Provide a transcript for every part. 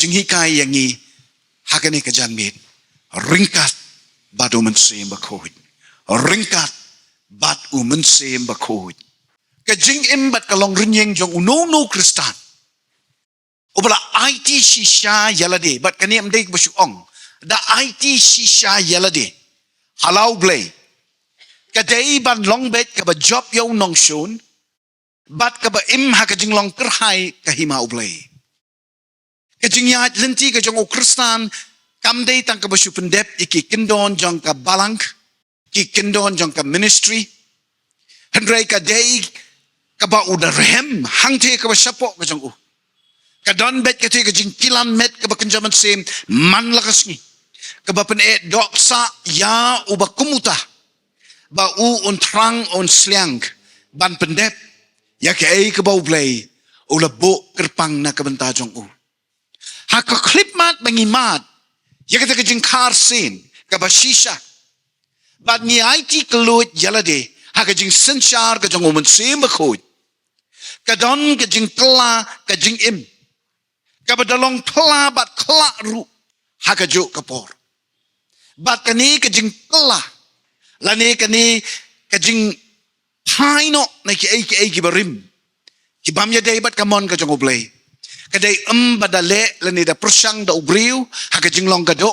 jinghikai yangi hakane kajangmit ringkat bad umensim bakhoi ringkat bad umensim bakhoi kajing imbat kalong rinyeng jong uno kristan ubala IT shisha yalade bat kani amdai basyong da IT shisha yalade halau blay kadai ban long bet ka ba job yo nong shun bat ka ba im ha ka jing long kerhai ka hima ublay ka jing ya lenti ka jong kristan kam dei tang ka ba pendep iki kendon jong ka balang ki kendon jong ka ministry hendrai ka dei ka ba udarhem hangte ka ba sapo ka jong ka don bet ka te ka jing kilan met ka ba kenjaman sem man lakas ni ka ba pen doksa ya uba kumuta ba un trang on sliang ban pendep ya ke ka ba ublay o labo kerpang na kabanta jong ha ka clip mat bangimat ya ka jing kar sin ka ba shisha ba ni IT kelut yalade ha ka jing senchar ka jong umen sim ba khoj ka don ka jing kla ka jing im ka ba dalong kla bat kla ru ha ka jo kapor bat kani ka jing kla lani kani ka jing paino na ki barim ki bamya day bat kamon ka jong ublay kadai badale lani da persang da ubriu ha ka jing long gado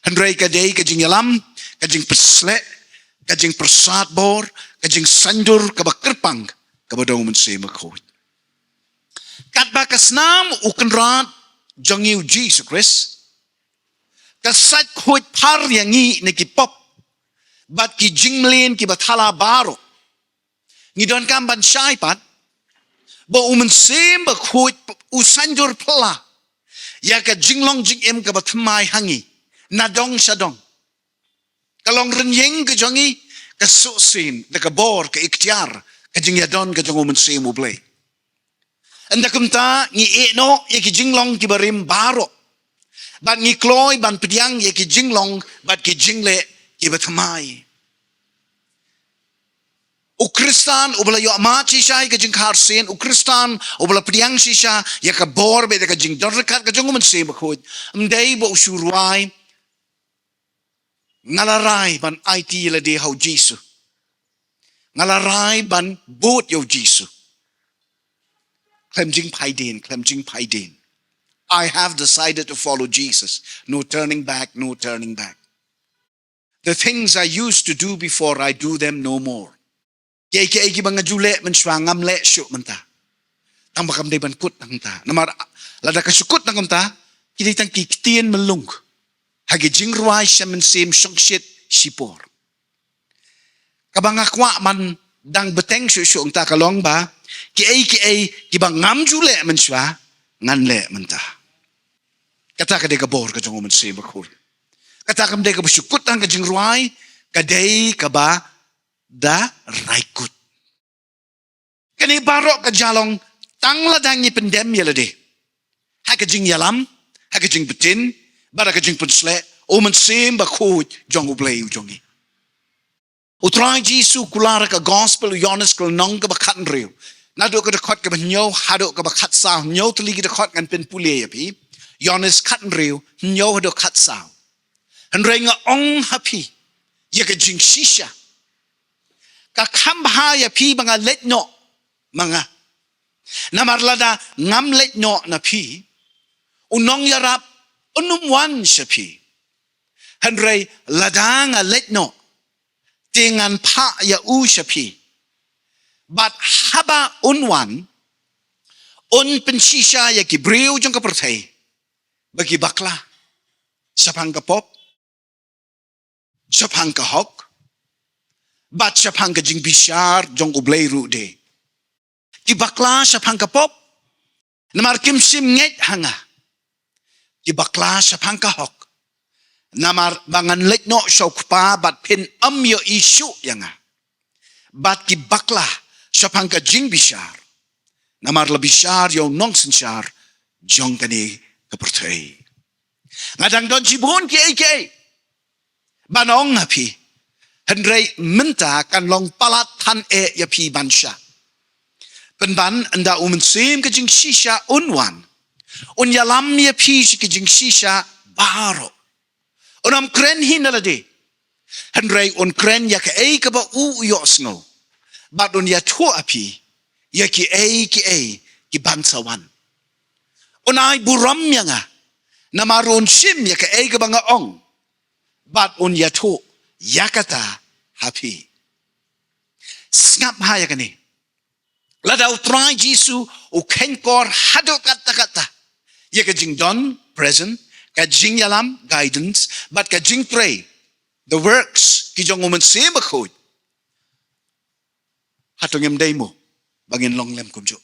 handrai kadai ka jing yalam ka jing pesle ka jing persat bor ka jing sandur ka ba kerpang ka ba daw mense makhoi kat ba kasnam ukenrat jongiu Jesus Christ kasat khoi par yangi ne ki pop bat ki jinglen ki bathala baro ni don kam ban shai pat ba sem ba khoi usanjur pla ya ka jinglong jing em ka batmai hangi nadong sadong kalong renyeng ka jongi ka susin da ka bor ka ikhtiar ka jing yadon ka jong sem ublay anda kumta ni eno ya ki jinglong ki barim baro bat ni kloy ban pediang ya ki jinglong bat ki jingle ibatamai ukristan ubala yo amachi shai ka jing khar sen ukristan ubala priang shisha ya ka bor be ka jing dorkat ka jong man se bakhoj mdei bo usuruai ngalarai ban IT la de hau jisu ngalarai ban bot yo jisu klem jing paiden I have decided to follow Jesus no turning back. The things I used to do before, I do them no more. Yai ke egi banga jule men swangam le syuk menta. Tang bakam de ban kut tang ta. Namar lada ka syukut tang ta. Kiti tang kiktian melung. Hagi jing ruai shamen sim shongshit sipor. Kabanga kwa man dang beteng syuk ta kalong ba. Ki bang ngam jule men swa ngan le menta. Kata ka de ka bor ka jong men sim bakul. Kata kam de ka bersyukut ang kajing ruai kadai ka ba da raikut kani barok ka jalong tang ladang ni pendem yalade ha kajing yalam ha kajing betin bara kajing punsle o man sem ba khoj jong ublay jongi utrai jisu kulara ka gospel Jonas kul nong ka bakhan riu nado ka khot ka nyo hado ka bakhat sa nyo tli ka khot ngan pen pule yapi Jonas khat riu nyo hado khat sa Hendrai nga ong happy ya ka jing shisha ka kambha ya pi banga letno mga namarlada ngam letno na pi unong yarap unumwan siya pi Hendrai lada nga letno tingan pa ya u siya pi but haba unwan un pensisha ya ki briu jong ka pertay bagi bakla sapang ka pop Japang ka hok, bat Japang ka jing bishar jong ublay ru de. Ki bakla Japang ka pop, namar kim sim nget hanga. Ki bakla Japang ka hok, namar bangan let no syok pa bat pin yo isu yanga. Bat ki bakla Japang ka jing bishar, namar la bishar yo nong senchar jong kani ka pertay. Ngadang don jibun ki Banong hapi Hendrai minta kan long palat tan ya pi bansha. Penban anda umen sim ke jing shisha unwan. Un yalam ya pi si kijing shisha baro. Unam kren hinalade. Henry un kren ya ka ei ka ba u yosno. But un ya tu api ya ki ki bansawan. Unai buram ya nga. Namarun sim ya ka ei ka ba nga ong. But un ya tu yakata happy. Snap haya kani. Ladau try Jisu u kenkor hado kata-kata. Ya ka jing don present, ka jing yalam guidance, but ka jing pray the works ki jong uman se bakod. Hatong em day mo bangin long lem kumjo.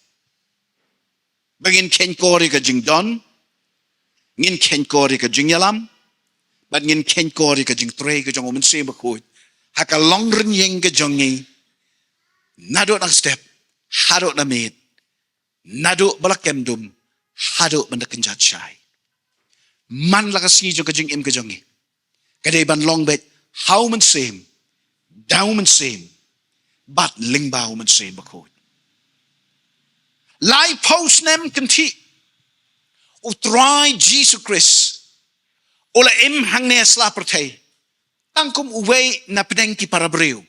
Bangin kenkor ka jing don, ngin kenkor ka jing yalam, but ngin kenkor ka jing pray ka jong uman se bakod. Haka long rin yeng ka jongi. Nado ng step, hado na mid, nado balakemdum, hado mandakanjat shy. Man lakas ni jong kajing im kajongi. Kaday ban long bet, how man same, down man same, but lingbao man same bakod. Lai post nem kanti, utry Jesus Christ, ola im hang ne slaperte, tangkum uwe na pedengki para breu.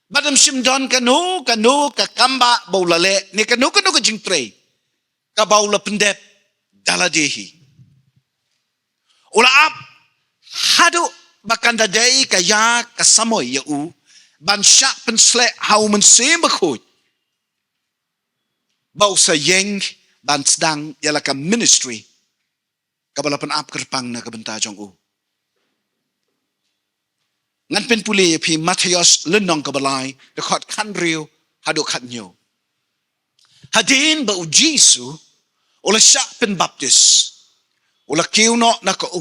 Badam simdon kanu kakamba baulale ni kanu ka jingtre ka baula pendep daladehi ula ap hadu bakanda dai ka ya ka samoy ya u ban syak pensle hauman sembakot bau sa yeng ban sedang yala ka ministry ka balapan ap kerpang na kabentajong u ngan pen puli pi Matthias lenong kabalai dekat kan riu hadu kat nyo. Hadin ba u Jisu ola syak pen baptis ola kiu no na ka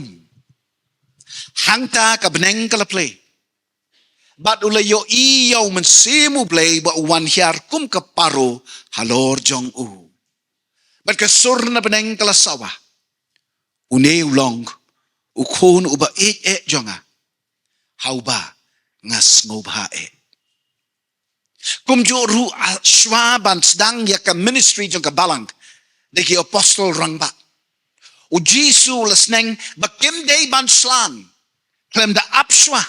hangta ka beneng kala play bat ula yo iyo men semu play ba wan hiar kum ka paro halor jong u bat ka sur na beneng kala sawa une ulong ukun uba jonga hauba ngas ngobhae. Kumjo ru shwa ban sedang ya ka ministry jong ka balang deki apostle rangba. U Jisu lesneng bakim day ban slan klem da apshwa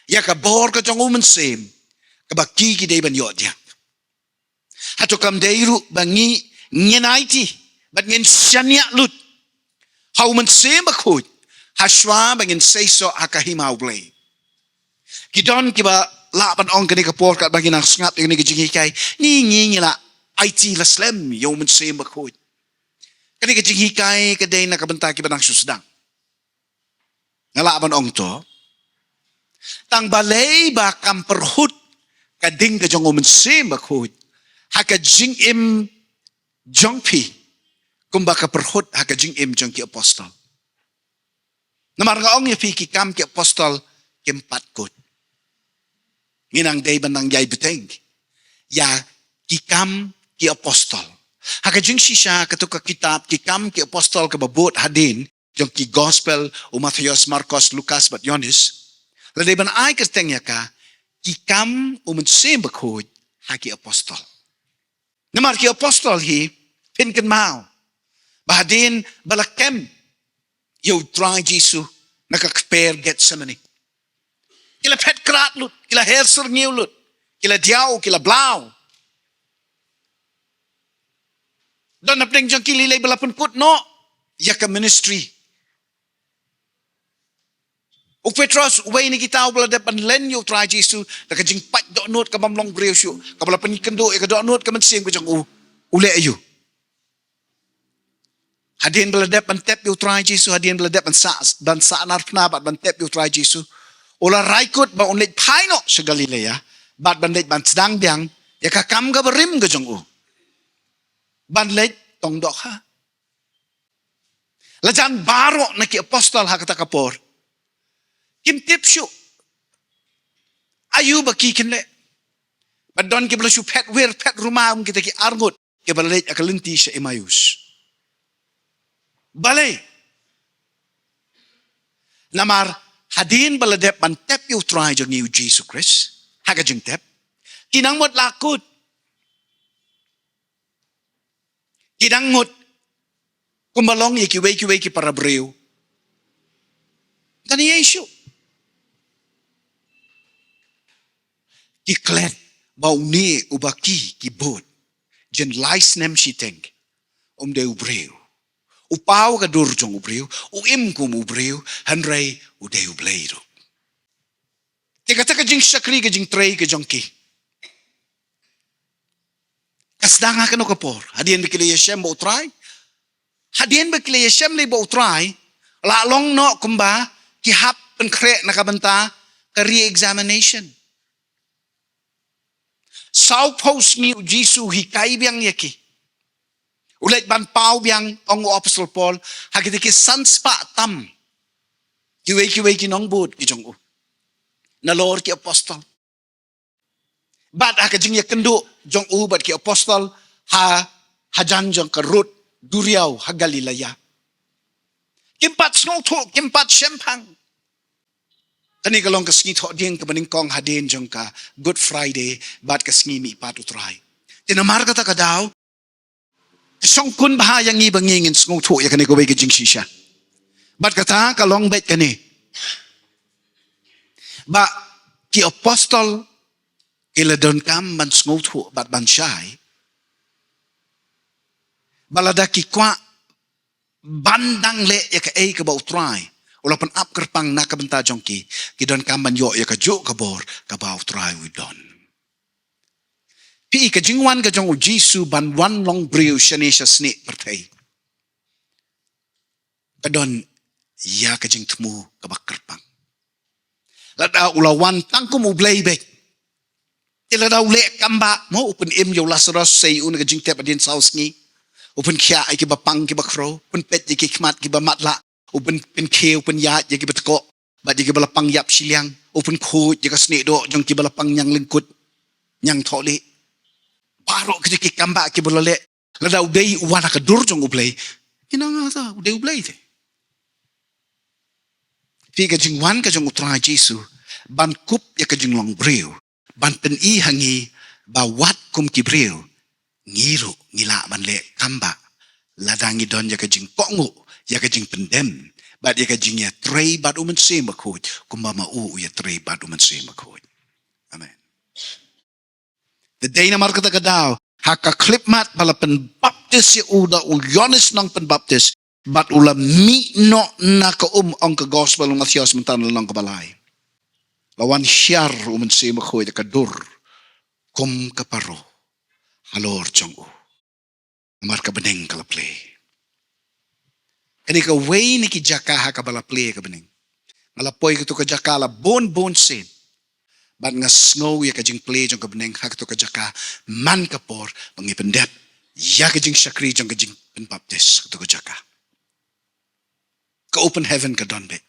ya ka bor ka jong umen sem ka baki ki day ban yodya. Hato kam day ru bangi ngenaiti bat ngen shanya lut haumen sem bakut hashwa bangin seiso akahimau blay. Kidon kiba laban ong kani kapor kat bagi nang sngat ni kijingi kai ni ngi la IT la slem yo men sem bakot kani kijingi kai kadai na kabenta kiba nang susdang ngalaban ong to tang balay ba kam perhut kading ka jong men sem bakot haka jing im jongpi kumba ka perhut haka jing im jong ki apostol namar nga ong ya pi ki kam ki apostol kimpat kot nginang day banang yay beteng ya kikam ki apostol haka jing sisha katuka kitab kikam ki apostol ka babot hadin jong ki gospel o Matthias Marcos Lucas bat Yohanes la day ban ay kerteng ya ka kikam umen sembakod haki apostol namar ki apostol hi pinken mau bahadin balakem yo try Jisu nakakper Getsemani kila pet krat lut, kila herser ngiu lut, kila diau, kila blau. Dan napdeng jang kili lay balapun put no, ya ka ministry. O Petros, way ni kita bala depan len yo try Jisu, naka jing pat do not ka mamlong breu syu, ka bala panikendo e ka do not ka mansiem ko jang ule ayu. Hadin bala depan tep yo try Jisu, hadin bala depan dan sa narfna bat ban tep yo try Jisu. Ola raikut ba unlit paino sa Galilea, bat banlit ban sedang biang, ya kakam ga berim ga jong u. Banlit tong dok ha. Lajan baro na ki apostol ha kata kapor. Kim tipsyu. Ayu ba kikin le. Badon ki blasyu pet wir pet rumah kita ki argut. Ki balit akalinti sa Emmaus. Balay. Namar hadin baladep man tep yu try jang yu Jesus Christ. Haga jeng tep. Kinang mot lakut. Kinang mot Kumbalong ikiwe ki para breu. Kani Yesu. Kiklet bau ni ubaki ki bot. Jen lais nem si tenk. De ubreu. Upau ka durjong ubreu. Uim kum ubreu. Hanrei ude ubleiru. Tika jing sakri ka jing trei ka jong ki. Kasdanga ka no kapor. Hadian bikili Yeshem ba utray. Hadian bikili Yeshem li ba utray. Lalong no kumba. Kihap penkre nakabanta. Ka re-examination. Sao post ni Jisu hikay biyang yaki. Ulit ban pau biyang ang Apostle Paul. Hagiti ki sanspa tam. Kiwe ki nong bud ki jong u. Nalor ki apostol. Bat hakajing ya kendo jong u bat ki apostol hajan jong karut duriaw hagalilaya. Kimpat snow to kimpat shempang. Kani kalong kasngi to ding kabaning kong hadin jong ka Good Friday bat kasngi mi patutray. Tinamar kata kadaw. Song kun bahayang ibangingin snow to ya kani kaway ka jing shisha. Bat kata kalong bet kani. Ba ki apostol ila don kam man snow bat ban shy. Balada ki kwa bandang le ya ka ay ka ba utray. Wala pan ap kerpang nakabenta jong ki don kam man yo ya ka jo ka bor ka ba utray we don. Pi ka jingwan ka jong Jisu ban wan long brew shani siya sni pertay. Kadon ya ka jing tmu ka ba kerpang. Lada ulawan tangkum ublay bek. Tila daw le kamba mo upun im yo Lazarus say una ka jing tep adin saus ngi. Upun kya ay kiba pang kiba kro. Upun pet di kikmat kiba matla. Upun pin ke upun ya di kiba teko. Ba di kiba lapang yap silyang. Upun kut di ka sni do jong kiba lapang nyang lingkut. Nyang toli. Baro ka jiki kamba kiba lale. Lada uday uwana ka dur jong ublay. Kina nga sa uday ublay te. Fi ka jing wan ka jong utrang Jisu, ban kup ya ka jing long brew, ban pen I hangi, ba wat kum ki brew, ngiru ngila ban le kamba, ladangi don ya ka jing kongu, ya ka jing pendem, bat ya ka jing ya trei bat uman se makut, kumama u ya trei bat uman se makut. Amen. The day na markata kadaw, haka klipmat pala pen baptis ya uda ulyonis ng pen baptis, bat ulam mi no na ang ka gospel ng Matthias mentan lang kabalay. Lawan syar uman si makoy ka dur kum kaparo halor jong u. Amar ka beneng kalaple. Kani ka way ni ki jaka ha kabalaple ka beneng. Ngalapoy ka to ka jaka la bon sin. Bat nga snow ya ka jing play jong ka beneng ha to ka jaka man kapor pangipendet. Ya ka jing sakri jong ka jing penbaptis to ka jaka. Ka open heaven ka don bet.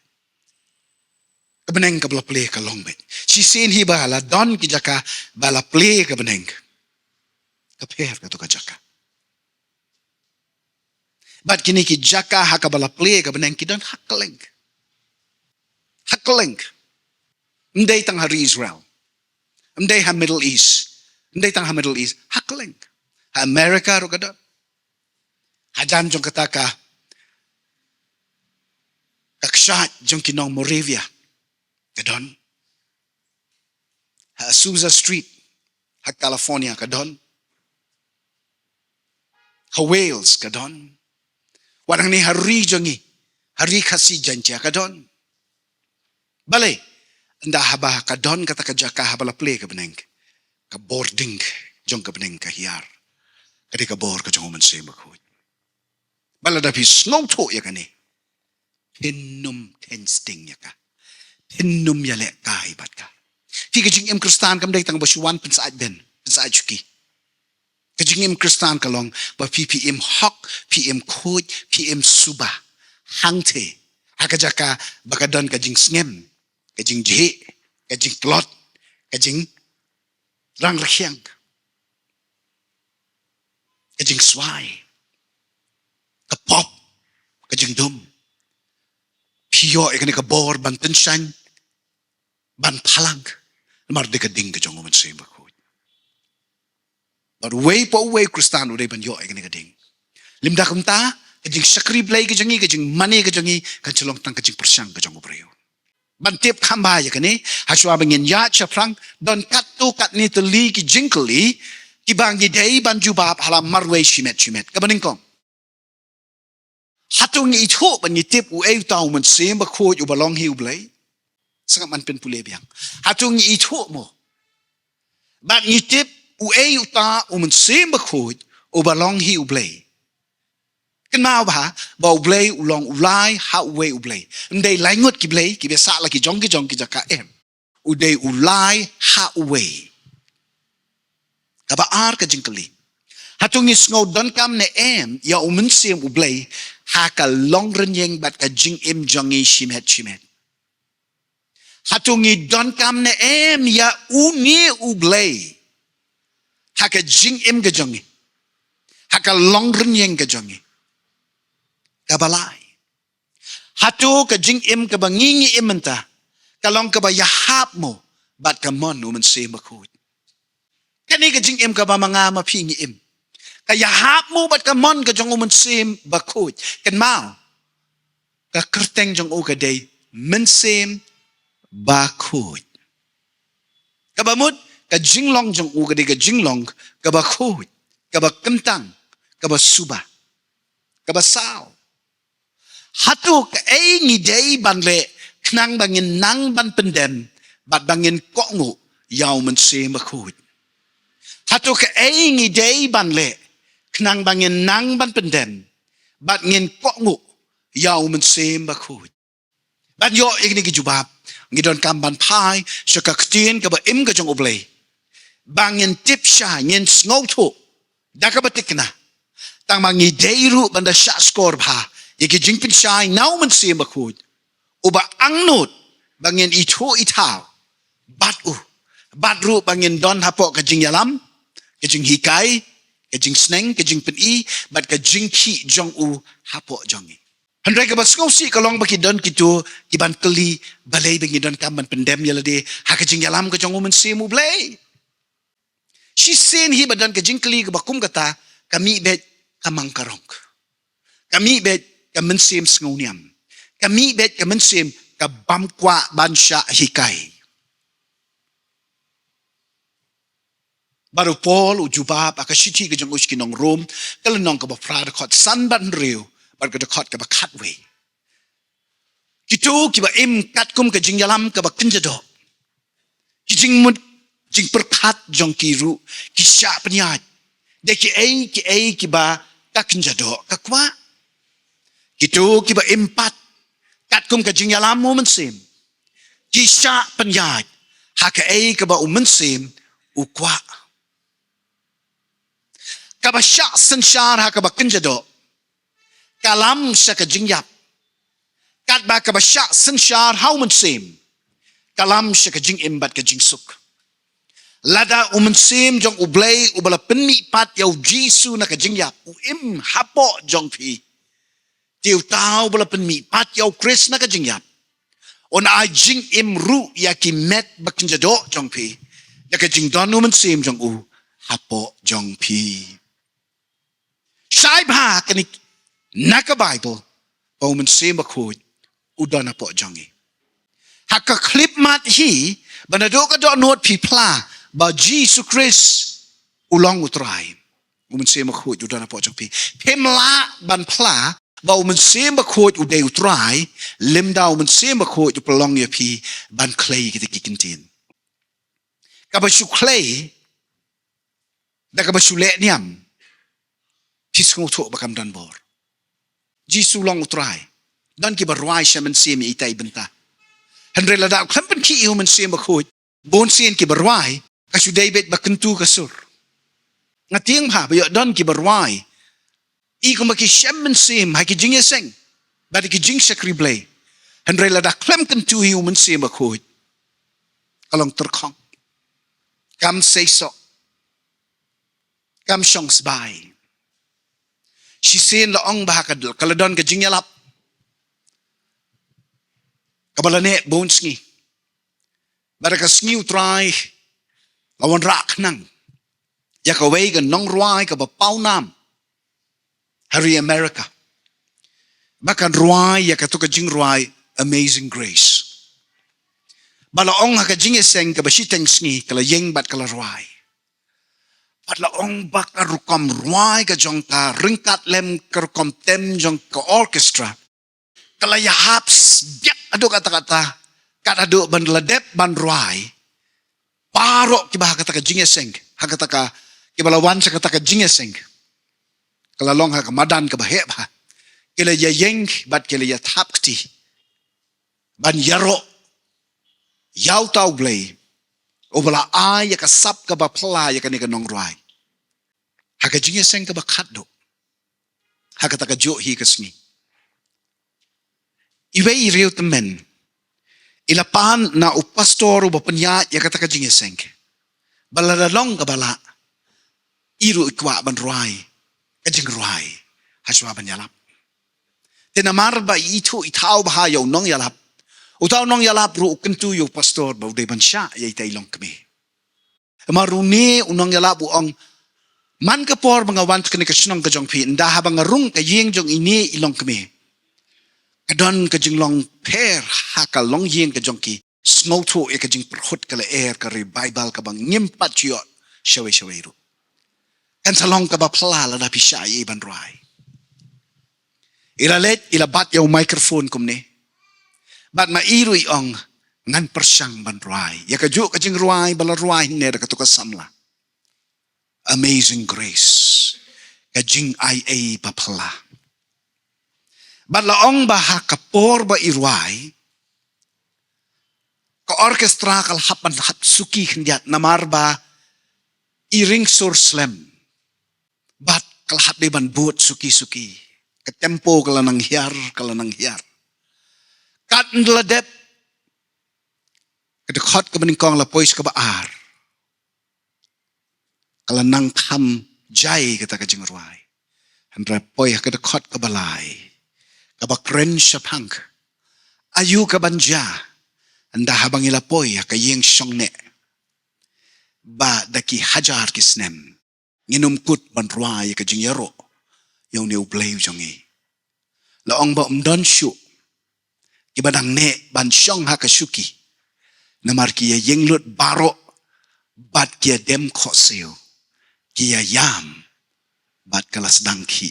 Ka beneng ka bala play ka long bet. Si sin hi ba la don ki jaka bala play ka beneng. Ka per ka to ka jaka. But kini ki jaka ha ka bala play ka beneng ki don hakaling. Hakaling. Nday tang hari Israel. Nday ha Middle East. Nday tang ha Middle East. Hakaling. Ha America ro ka don. Hajan jong kataka kakshat jong kinong Moravia. Kadon. Ha Azusa Street. Ha California. Kadon. Ha Wales. Kadon. Warang ni hari jongi. Hari kasi jantia. Kadon. Balay. Anda haba kadon kata kajaka habala play ka beneng. Ka boarding jong ka beneng ka hiyar. Kadi ka board ka jong uman se makoy. Baladapi snow to ya kani. Hinnum tensting ya ka. Hinnum ya le ka ibat ka. Fi kajing im Kristan kam day tang basuan pensaad ben. Pensaad chuki. Kajing im Kristan kalong ba PPM hok, PM kod, PM suba. Hangte. Hakajaka bakadon kajing sngem. Kajing jihi. Kajing klot. Kajing rang rakyang. Kajing swai. Kapop. Kajing dum. Piyo ikan ka bor ban tensyan ban palang mar de ka ding ka jong man se makot. But way po way Kristano de ban yo ikan ka ding. Limda kumta kajing sakri blay kajangi kajing mani kajangi kanchalong tang kajing persang kajang ubreu ban tip khamba ya kani haswa bangin ya chaprang don katu kat ni teli ki jingkli ki bangi dei ban jubab halam marwe shimet kabaning kong hatung i tho ban ni tip u eu taw man sem ba khoj u balong hiu blay sangat man pen pule biang hatung i tho mo ban ni tip u eu ta u man sem ba khoj u balong hiu blay kan mau ba bau blay ulong ulai ha we u blay ndai lai ngot ki blay ki be sa la ki jong ki jaka em u dei ulai ha we ka ba ar ka jingkali hatung is ngau don kam ne em ya u mun sem u blay ha ka long ren yeng bat ka jing em jongi shimet hatung i don kam ne em ya u ni u blay ha ka jing em ga jongi ha ka long ren yeng ga jongi kabalai hatu ka jing im ka bangingi imenta kalong ka ba yahap mo bat ka mon uman se makut kani ka jing im ka ba mga mapingi im ka yahap mo bat ka mon ka jong uman se bakut kan mau ka kerteng jong o ka day men sem bakut ka ba mut ka jinglong jong o ka day ka jinglong ka bakut ka ba kentang ka ba suba ka ba sao hatu ka ngi day ban le knang bangin nang ban pendem bat bangin kongu yaw man se makut hatu ka ngi day ban le knang bangin nang ban pendem bat ngin kongu yaw man se makut bat yo igni ki jubab ngidon kam ban pai shaka ktien ka ba im ka jong oblay bangin tip sha ngin ngau tho dakabatikna tang mangi day ru banda sha skor ba Iki jingpin shai now man se makut uba angnut bangin itho itaw batru bangin don hapo ka jing yalam ka jing hikai ka jing sneng ka jing pen i bat ka jing ki jong u hapo jongi handrai ka basngau si kalong baki don kitu kiban keli balai bangin don kaman pendem yalade ha ka jing yalam ka jong u man se mu blay she sen hi badan ka jing keli ka bakum kata kami bet kamang karong kami bet ka mensim snguniam kami bet ka mensim ka bamkwa bansha hikai baru Paul ujubab akashiti ka jong uski nong rom kalanong ka ba prada khot san ban riu bar ka khot ka ba khatwe kitu ki ba im kat kum ka jingyalam ka ba kinjado ki jing mut jing perkhat jong kiru ki sha pnyat de ki ai ki ba ka kinjado ka kwa Kitu kiba impat kat kum ka jing yalam mo mensim kisha penyaj haka ai kaba umensim ukwa kaba sha senshar haka ba kenjado kalam sha ka jing yap kat ba kaba sha senshar how mensim kalam sha ka jing imbat ka jing suk lada umensim jong ublay ubala penmi pat yau jisu na ka jing yap u im hapo jong pi Tiu tau bala penmi pat yau Chris na ka jingyap. On a jing im ru ya ki met bakinjado jong pi. Ya ka jing don numan sim jong u hapo jong pi. Shai ba kanik naka Bible pa uman sim bakod udon hapo jongi. Haka klip mat hi banado ka do not pi pla ba Jesus Chris ulong utray. Uman sim bakod udon hapo jong pi. Pemla ban pla Bau men sem bakot u deu try lim dau men sem bakot u prolong ya pi ban clay kita kikintin. Kaba shu clay da kaba shu le niam pis ngo tho bakam dan bor. Jisu long try dan ki barwai sha men sem itai benta. Handre la dau klampen ki u men sem bakot bon sen ki barwai ka shu David bakentu kasur. Ngatiang ha ba yo dan ki barwai Iko maki shem sim haki jing seng badi ki jing sakri blay handre la da klem kan tu hi umen sim bakoi kalong terkong kam say so kam shong sbai she sen la ong bahakadul kaladon ka jing yalap kabalane bonsngi baraka sngi utrai lawan rak nang yakaway ka nong ruai ka ba pau nam Hari America. Bahkan ruai ya katu ka jing ruai Amazing Grace. Balaong ha ka jing eseng ka basiteng sngi kala yeng bat kala ruai. Balaong baka rukom ruai ka jong ka ringkat lem ka rukom tem jong ka orchestra. Kala yahaps biak adu kata-kata kat adu ban ladep ban ruai. Parok kiba ha kata ka jing eseng. Ha kata ka kibalawan sa kata ka jing eseng. Kala long ha ka madan ka bahep ha. Kila ya yeng bat kila ya tapkti. Ban yaro. Yau tau blay. O bala ay ya kasap ka ba pala ya kani ka nong ruay. Haka jingya seng ka ba katdo. Haka taka jo hi kasmi. Iwe iriw temen. Ilapan na upastor o bapanya ya kataka jingya seng. Balalalong ka bala. Iru ikwa ban ruay. Kajing ruay. Haswa ban yalap. Tinamar ba ito itaw bahayaw nong yalap. Utaw nong yalap ru kentu yo pastor ba uday ban siya yay taylong kami. Maruni unong yalap uong man kapor mga want kani kasinong kajong pi nda habang ngarung kayeng jong ini ilong kami. Kadon kajing long per haka long yeng kajong ki smoto e kajing perhut kala air ka revival ka bang ngimpat yot shawe ru. Kan salong ka ba plala na pisya yay ban ruay. Ilalet ilabat yaw microphone kumne. Bat mairoy ang ngan persyang ban ruay. Ya kaju kajing ruay bala ruay nera katuka samla. Amazing Grace. Kajing IA papala. Bat laong baha kapor ba iruay. Ka orkestra kalhapan suki hendiat namar ba iring surslem. Bat kalhap de ban buot suki. Ketempo kala nang hiar. Kat nladep kedekot ke beningkong lapois ke baar. Kala nang tham jai kata kajing ruai. Handra poi kedekot ke balai. Kabakren syapang. Ayu ke banja. Anda habang ilapoy kayeng syongne. Ba daki hajar kisnem. Nginumkut ban ruai kajing yaro. Yung niu blay jongi. Laong ba umdon syuk. Kibadang ne ban syong hakasuki. Namar kia yenglut barok. Bat kia dem koseo. Kia yam. Bat kalas dangki.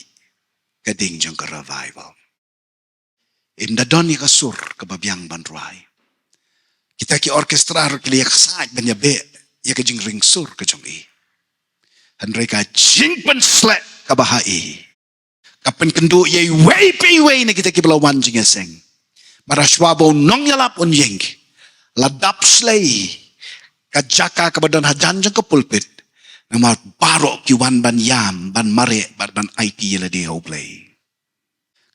Kading jong ka revival. Imdadon ni kasur kababyang ban ruay. Kita ki orkestra kiliyak saaj ban yabe. Ya kajing ring sur kajong i. Handray ka jing pan slek kabahai. Kapan kendo yay way na kita kibalawan jing eseng. Maraswabaw nong yalap on yeng. Ladap slay. Kajaka kabadan hajan jang kapulpit. Namar barok kiwan ban yam. Ban mare ban IT yala di hoblay.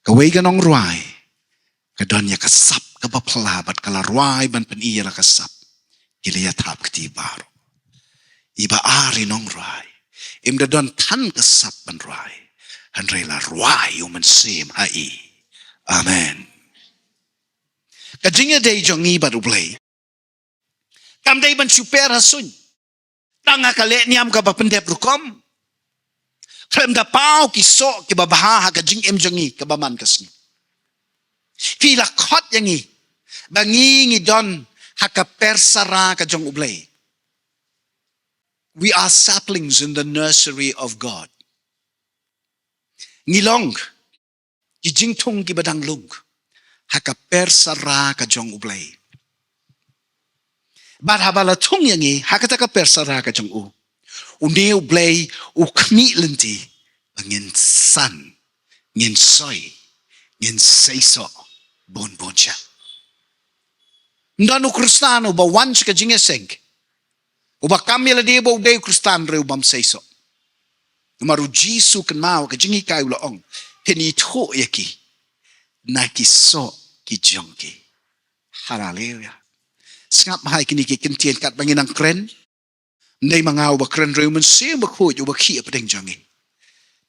Kaway ganong ruay. Kadon ya kasap kabapalabat kala ruay ban pan iya la kasap. Kila yatap kati baro. Iba ari nong ruay. Imdadon tan kasap ban ruay. Handray la ruay uman sim hai. Amen. Kajingya day jong iba ublay. Kam day ban super hasun. Tanga kale niyam ka bapendep rukom. Klem da pao kiso kibabaha kajing em jongi kabaman kasni. Fila kot yangi. Bangi ngidon haka persara kajong ublay. We are saplings in the nursery of God. Ngilong. Kijing tung kibadang lung. Haka persara kajong ublay. Bat habala tung yangi hakataka persara kajong u. Uni ublay ukmi lenti ngin san, ngin soy, ngin seiso bon siya. Ndano kristano ba once kajing eseng. Uba kami la di ba uday kristan re ubam seiso. Maru Jisu kan mau kajing ikay ulaong. Tinito yaki. Nakiso kijongki. Hallelujah. Sangap mahay kinikikintiyan kat bangin ang kren. Nay mga uba kren reuman siya bakhoy uba kia padeng jongi.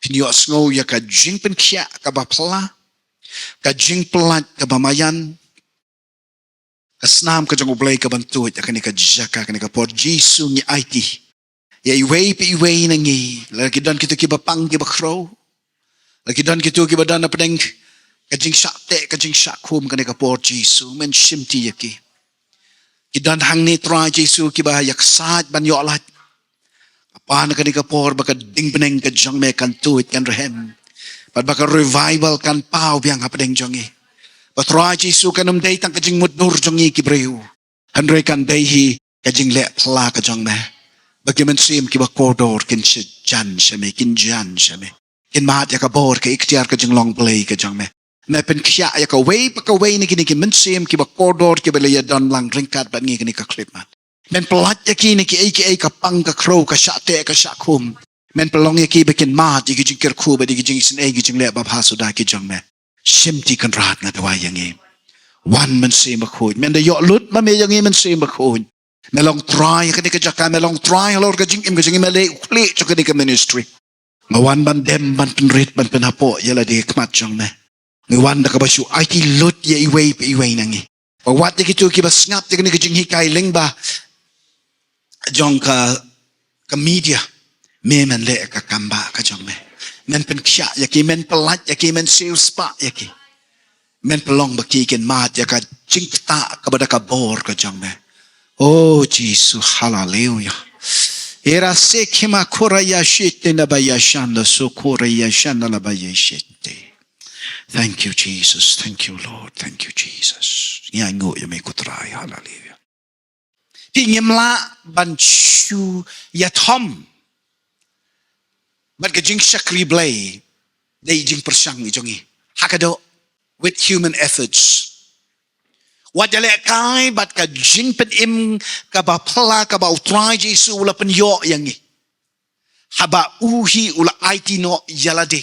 Piniyos ngo ya ka jing penkia ka bapla. Ka jing pelat ka bamayan. Kasnam ka jong ublay ka bantuit. Ya kanika jaka kanika por Jisu ni IT. Ya iway pa iway nangi. Lagi dan kita kiba pang kiba krow. Lagi dan kita kiba dan na padeng Kajing syak te, kajing syak kum kani kapor Jesu. Men shimti yaki. Kidan hang ni try Jesu kiba yak saat ban yo alat. Apa na kani kapor baka ding beneng kajang me kan tuit kan rehem. But baka revival kan pau biang hapadeng jongi. But try Jesu kan day tang kajing mudnur jongi kibreu. Handre kan day hi kajing le pla kajang me. Bagaimana sim kiba koridor kin jan shame kin jan shame. Kin mat yak abor ke ikhtiar kajing long play kajang me. Me pen kya yak away pa kaway ni kini kin sim kiba koridor kiba le don lang ringkat bat ngi kini ka clip man. Men pelat yaki ni ki ay ka pang ka crow ka syate ka syakum. Men pelong yaki bikin mat yaki jingkir ku ba yaki jing sin ay jing le bab hasu da ki jang me. Shimti kan rat na dawa yangi. Wan men sim bakhud. Men da yo lut ma me yangi men sim bakhud. Melong try kani ka jaka melong try lor ka jing im ka jing mele ukli cho kani ka ministry. Ngawan ban dem ban penrit ban penapo yala di kmat jang me. Ngawan da ka basu IT lut ya iway nangi. Wat yaki tu ki bas ngap kani ka jing hikay ling ba jong ka media me men le ka kamba ka jong me men pen kya yaki men pelat yaki men sales pa yaki men pelong baki ken mat ya ka jingta ka bada ka bor ka jong me. Oh Jesus, hallelujah. Era sekima koraya shite na bayashanda so koraya shanda la bayashite. Thank you Jesus, thank you Lord, thank you Jesus. Nyango ya me kutray, hallelujah. Tingimla ban chu ya Tom. But kajing shakri blay, they jing persang ijongi. Hakado with human efforts. Wajale kai bat ka jing pen im ka ba pala ka ba utray Jesu ula pen yo yangi. Haba uhi ula IT no yalade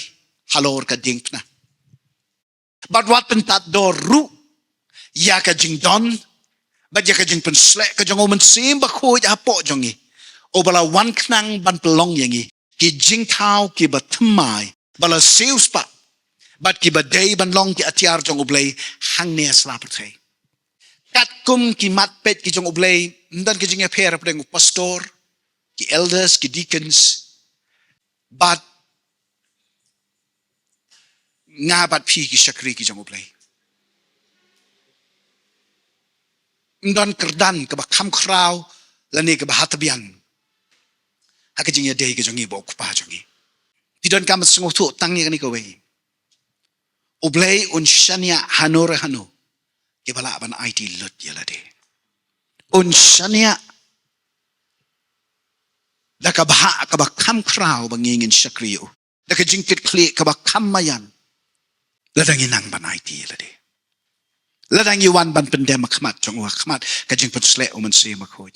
halor ka ding na. But what pen tat do ru ya ka jing don but ya ka jing pen slek ka jong omen sim ba ko ya po jongi. O bala wan knang ban pelong yangi ki jing tau ki ba tmai bala seus pa but ki ba day ban long ki atiar jong oblay hang ne slapate. Kat kum ki mat pet ki jong oblay ndan ki jing ya per apeng pastor ki elders ki deacons but nga bat pi ki shakri ki jong oblay. Ndan kerdan ka ba kam kraw lani ka ba hatabian. Haka jing ya day ki jong ibo kupa jongi. Tidon kam sengo tu tangi kani ka wei. Oblay un shania hanore hanu. Kibala ban IT lut yalade. Un shania da ka ba kam kraw bangingin shakriyo. Da ka jingkit kli ka ba kam mayan. Ladang inang ban IT yalade. Ladang iwan ban pendem khmat jong wa khmat ka jing put sle uman se makhoj.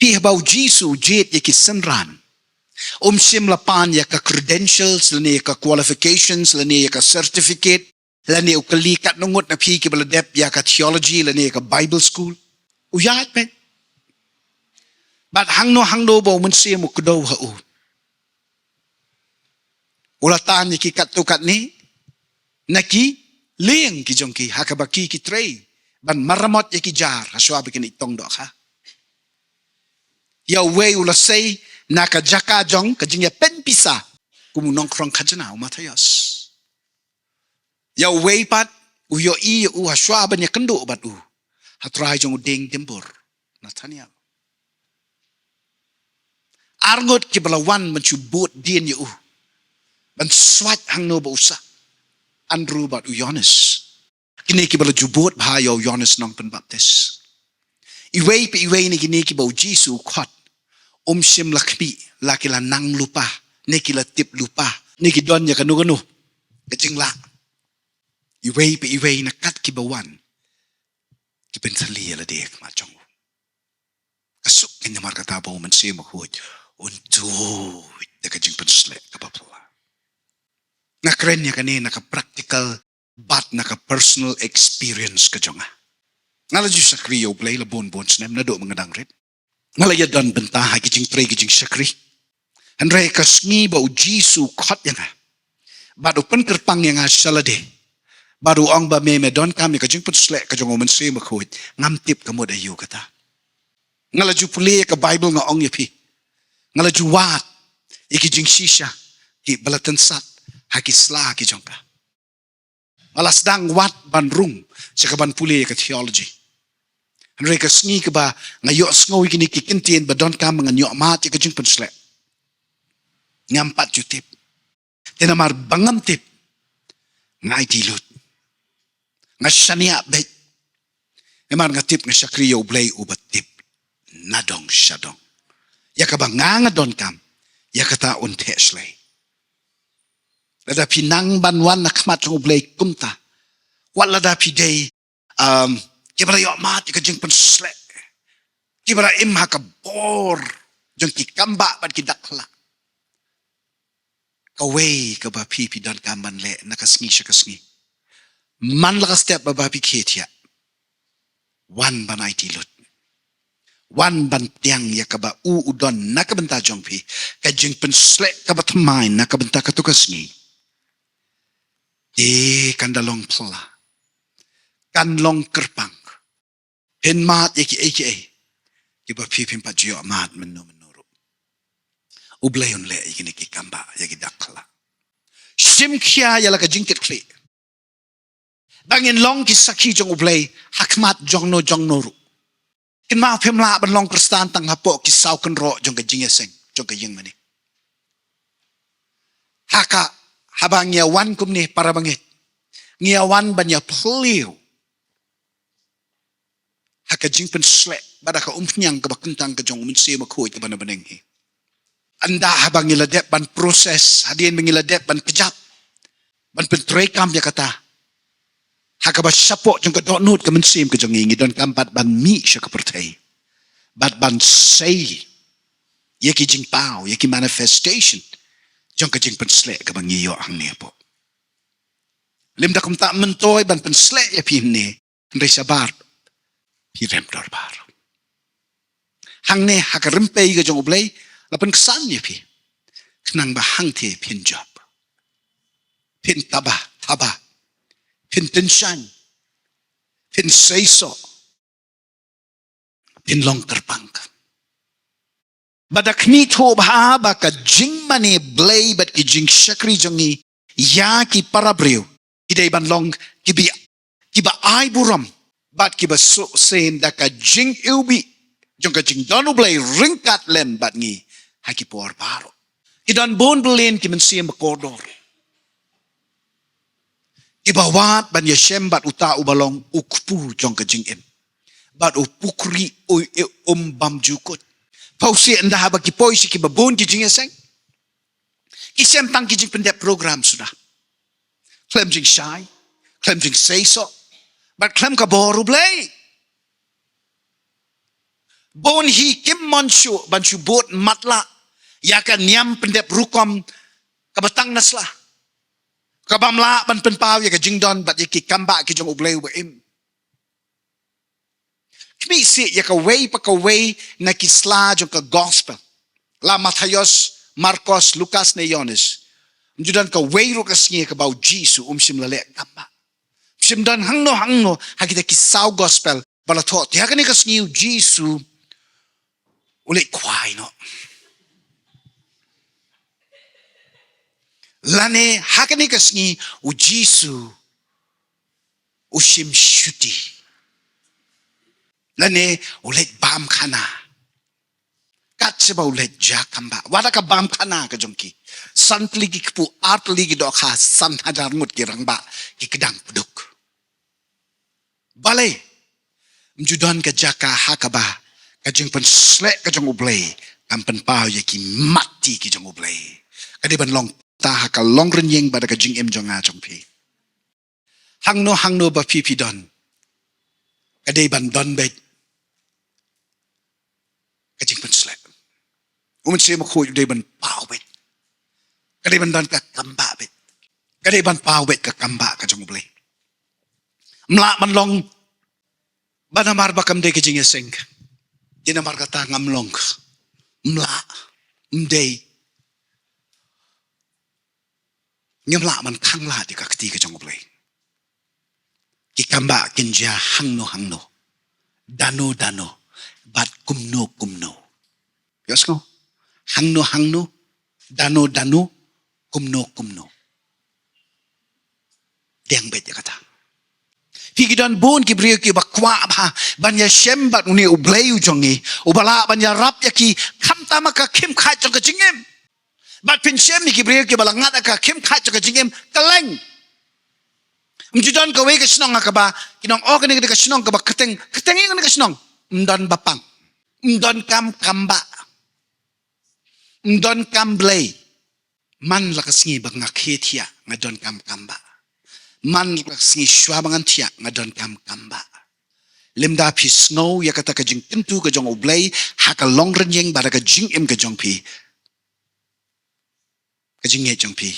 Pi bau Jesu jet yaki senran. Sim lapan ya ka credentials lani ka qualifications lani ka certificate lani ukalikat nungut na pi ki baladep ya ka theology lani ka Bible school. Uyat men. But hangno bo mun sim ukdo ha u. Ulatan yaki katukat ni naki ling ki jongki hakabaki ki trey ban maramot yaki jar haswa bikin itong do ha. Ya we ulasay nakajaka jong kajing ya pen pisa kumunong krong kajana umatayos. Ya we pat uyo i u haswa ban ya kendo bat u hatrai jong ding timbur Nathaniel. Arngot ki balawan mencubut din ya u ban swat hang no ba usa Andrew bat u Yohanes. Kini ki bala jubut ba yo Yohanes nong pen baptis. Iwe ni kini ki bau Jesu khot sim lakmi lakila nang lupa nekila tip lupa neki don ya kanu kajing la iwe na kat ki bawan ki pen sali la dek ma chong kasuk kenya mar kata bo man sim ko untu de kajing pen sle ka papla na kren ya kanina ka practical but na ka personal experience ka jonga ngala ju sa kriyo play la bon snem na do mga dangret ngalaya dan bentah kijing trei kijing syakri Andre kasngi bau Jesu khot yang badu pen kerpang yang salade badu ong ba me don kami kijing put slek ka jongo men se makhoit ngam tip ka mod ayu kata ngalaju pule ka Bible nga ong yapi ngalaju wat ikijing shisha ki balatan sat haki sla ki jongka Malas dang wat ban rung sa kaban puli ka theology. Henry ka sngi ka ba ngayo sngoy kini kikintien ba don ka mga nyo mat ka jing pensle. Ngampat jutip. Tinamar bangam tip. Ngai tilut. Nga shania bet. Emar nga tip nga syakriyo blay ubat tip. Nadong syadong. Ya ka ba nga don kam. Ya kata unte slay. Lada pinang banwan na kamat yung blay kumta. Wala da piday kibara yo mat ka jing pensle. Kibara imha ka bor jong kikamba pad kidakla. Kaway ka ba pipi dan kaman le nakasngi siya kasngi. Man lakas step ba ba piketya. Wan ban ay tilot. Wan ban tiang ya ka ba uudon nakabenta jong pi. Ka jing pensle ka ba tamay nakabenta ka tukasngi. Di kandalong pala. Kanlong kerpang. Pinmat yaki aka. Kiba pipin pa jiyo amat menurut. Ublayon le yaki nikikamba yaki dakla. Simkya yala ka jingkit kli. Bangin long kisaki jong ublay hakmat jong no ru. Kin ma pimla ban long kristan tang hapo kisaw kan ro jong ka jingeseng jong ka jing mani. Haka habang nyawan kumni para bangit. Nyawan banya pliw. Haka jing pensle bada ka umnyang ka bakentang ka jong umunsi makuit ka banabaneng hi. Anda habang niladep ban proses hadien mengiladep ban kejap ban pentrekam ya kata haka ba syapo jong ka donut ka mensim ka jong ingi don kampat ban mi sya ka pertai bat ban say yaki jing pau yaki manifestation jong ka jing pensle ka bang iyo ang niya po limda kum ta mentoy ban pensle ya pimne ndre sabar pirem dorbar hang ne haka rempei ka jong ublay lapan kesan ya pi kenang bahang te pin job pin taba pin tension pin seiso pin long terpang badak ni to bah baka jing mane blay bat ki jing shakri jongi ya ki parabreu idai ban long kiba ai buram bat kiba so sen daka jing ubi jong ka jing donu blay ringkat lem bat ngi haki por paro kidan bon belen ki mensiam kodor ibawat ban yeshem bat uta ubalong ukpu jong ka jing em bat upukri bam jukut pausi anda haba ki poisi ki babon ki jing eseng kisem tang ki jing pendek program sudah klem jing shy klem jing seiso bat klem ka boru blay bon hi kim monshu banshu bot matla yakan niam pendep rukom kabatang nasla kabamla ban penpaw ya ka jingdon bat yaki kamba ki jong ublay wa im kmi si ya ka way pa ka way na kisla jong ka gospel la Matthayos Marcos Lucas na Yohanes mjudan ka way ro ka singi ka baw jisu sim lale kamba simdan hangno hakita kisaw gospel balatot ya ka ni ka singi jisu ulit kway no lane hakani kasngi u Jisu usim shuti lane ulet bam khana kat seba ulet jakamba wada ka bam khana ka jongki santli ki pu artli ki dokha san hadar mut ki rangba ki kedang puduk balai mjudan ka jaka hakaba ka jing pen slek ka jong ublay kampen pau yaki mati ki jong ublay kadi ban long ta haka long renyeng bada ka jing em jong a jong pi hangno ba pipi don kadai ban don bet ka jing pen slek umun se mo khoi dai ban pau bet kadai ban don ka kamba bet kadai ban pau bet ka kamba ka jong ublay mla man long banamar bakam dai ka jing eseng dinamar kata ngamlong mla mdei nyamla man khangla di ka kti ka jong ublay ki kamba kinja hangno dano bat kumno yosko hangno dano kumno Diang bet ya kata. Pikiran bon ki brio ki bakwa ba banya shembat uni ublei ujongi ubala banya rap ya ki kamta maka kim kha jong ka jingem bat pin shem ni ki brio ki balangat ka kim kha jong ka jingem kaleng mjudan ka we ka snong ka ba kinong organic ka snong ka ba keteng ngi ka snong mdan bapang mdan kam kamba mdan kam blei man la ka singi ba ngakhetia ngadon kam kamba man singi shwabangan tia ngadon kam kamba limda pi snow ya kata ka jing tentu ka jong oblay haka long renyeng bara ka jing im ka jong pi ka jing jong pi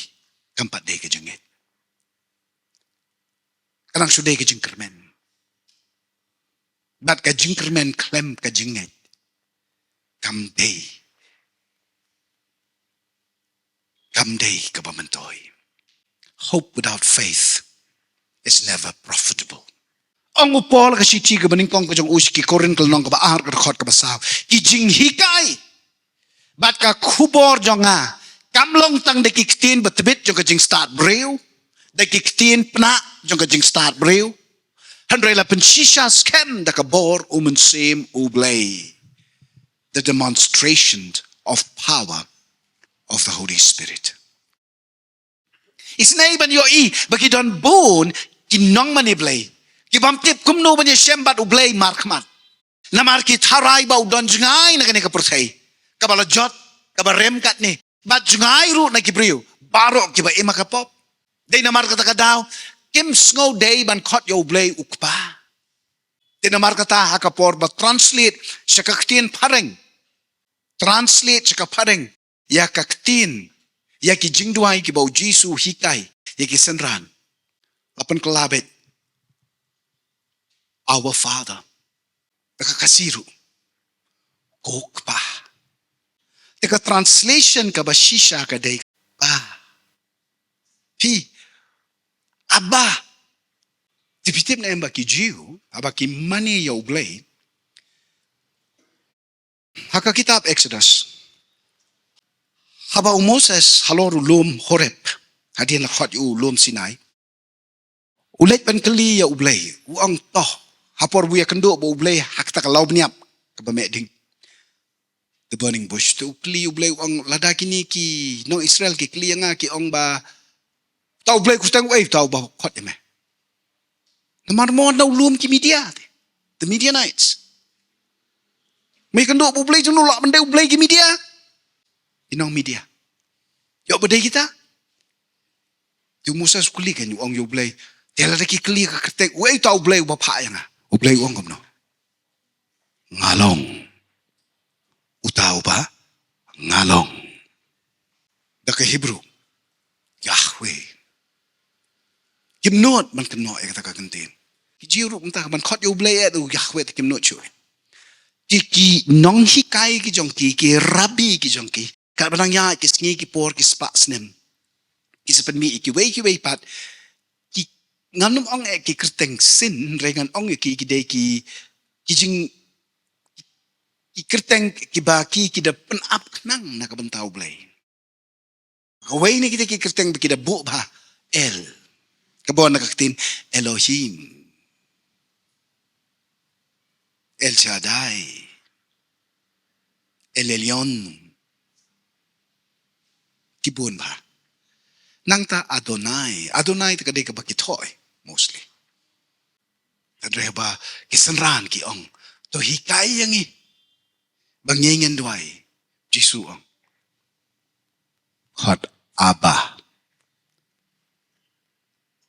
kampat day ka jong karang suday ka jing kermen bat ka jing kermen klem ka jing kam day ka bamantoy. Hope without faith is never profitable. Ang upol kasi tiga baning kong kajong uski korin kalnong ka ba ahar ka rakot ka ba sao. Kijing hikay. Bat ka kubor jonga. Kamlong tang de kiktin batbit jong kajing start brew. De kiktin pna jong kajing start brew. Handre la pensisha skem da ka bor umensim ublay. The demonstration of power of the Holy Spirit. Isnay ban yo i bagi don bon kinong maniblay. Kibam tip kumno ban yo shembat ublay markmat. Namar ki tharay ba udon jngay na kani ka persay. Kabala jot kabarem kat ni. Bat jngay ru na kibriyo. Baro kiba ima ka pop. Day namar kata ka daw kim sngo day ban khot yo ublay ukpa. Day namar kata hakapor ba translate siya kaktin pareng. Translate siya ka pareng. Ya kaktin. Ya ki jingduay ki bau Jisu hikay. Ya ki senran. Lapan kelabit. Our Father. Nakakasiru. Kokpa. Teka translation ka ba shisha ka day pa. Pi. Aba. Tipitip na emba ki Jiu. Aba ki mani ya ublay. Haka kitab Exodus. Haba Moses haloru lum Horeb. Hadian lakhot yu lum Sinai. Ulet ban kali ya ublay. Uang toh. Hapor buya kendo ba ublay hakta ka law bniap. Kabameding. The burning bush. Tu kli ublay uang lada kini ki no Israel ki kli nga ki ong ba. Tau ublay kustang uay tau ba khot eme. Namar mo na ulum ki media. The Midianites. May kendo ba ublay jung nulak benda ublay ki media. Inong media. Yo badai kita. Tu Musa skuli kan yu ong yu blay. Tiala daki kli ka ketek. Wei tau blay bapa yang ah. Ublay ong kom no. Ngalong. Utau ba? Ngalong. Daka Hebrew. Yahweh. Kimnot man kenot ya kata kagentin. Jiru mentah man khot yu blay tu Yahweh te kimnot cuy. Ki nong hikai ki jongki ki rabi ki jongki. Kat barang ya ki sngi ki por ki spa snem. Ki sepen mi ki wei pat ki nganum ong ki kerteng sin rengan ong ki de ki jing ki kerteng ki baki ki da pen up nang na ka bentau blay. Wei ni kita ki kerteng ki da bu ba el. Kabon na kaktin Elohim. El Shaddai. El Elyon. Kibun ba? Nang ta Adonai. Adonai ta kadai ka ba kitoy, mostly. Tadre ba kisanran ki ong. To hikay yang i. Bangyengan duay. Jisu ong. Hot Abba.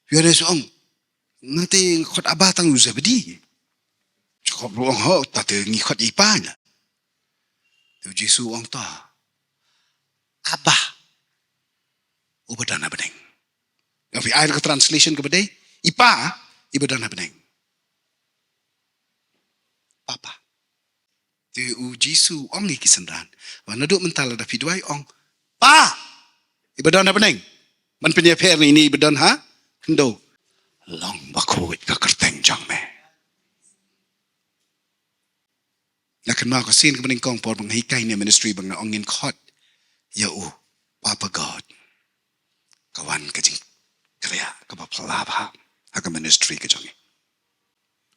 Yore so ong. Ngati hot Abba tang uzabadi. Chokop luang ho. Tate ngi hot ipa na. To Jisu ong ta. Abba. Ubadan na beneng. Yung air ka translation ka ba day? Ipa, ibadan na beneng. Papa. Ti u Jisu ong ikisandan. Wana do mentala da pidway ong. Pa! Ibadan na beneng. Man pinyaper ni ini ibadan ha? Kendo. Long bakuit ka kerteng jang me. Nakan mga kasin ka beneng kong por mga hikay ni ministry bang na ongin kot. Ya u, Papa God. Kawan kajing kriya ka ba palabha haka ministry ka jongi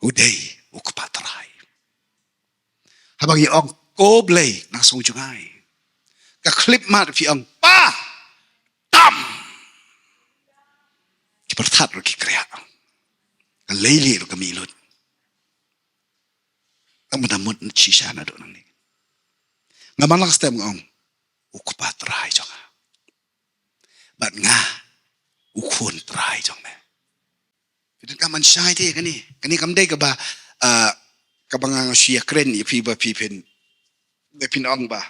uday ukpatrai habang yung ko blay na sung jungay ka clip mat fi ang pa tam ki pertat ro ki kriya ka leili ro ka milot ang madamot na chisha na do nang ni nga malang stem ngong ukpatrai jonga bat nga ukun try jong me pitan ka man shai te kani kamdai ka ba kabangang siya kren ipi ba pipin de pinong ba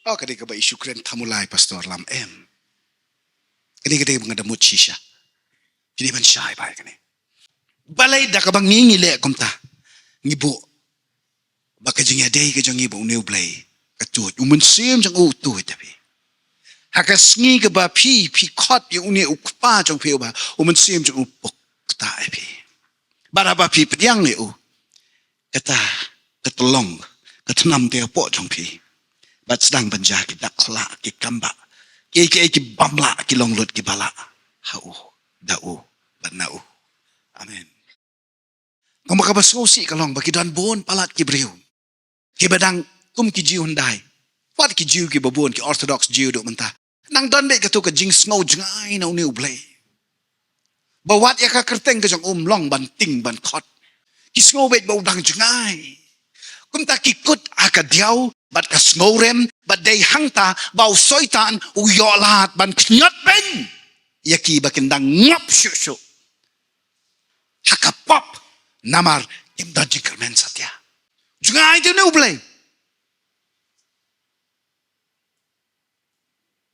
kadi ka ba isu kren thamulai pastor lam kani mga damut shisha kini man shai ba kani balay da ka bang ngingile kumta ngibu baka jing day ka jong ibu new play ka tu umun sim jong tu tapi haka sngi ka ba pi kot yung uni ukpa jong pi ba umun sim jong upok ta pi bara ba pi pediang ni kata ketolong ketenam te po jong pi bat sedang banja ki dakla ki kamba ki bamla ki longlut ki bala dau banau amen ngom ka basosi kalong baki dan bon palat ki briu ki badang kum ki jiun dai wat ki jiu ki babon ki orthodox jiu do mentah nang don be ka tu ka jing snow jngai na new play bawat ya ka kerteng ka jong long ban ting ban khot ki snow be bau dang jngai kum ta ki kut aka diau bat ka snow rem bat dei hangta bau soitan u yolat ban knyot ben ya ki bakin dang ngap shu haka pop namar im da jikermen satya jngai tu new play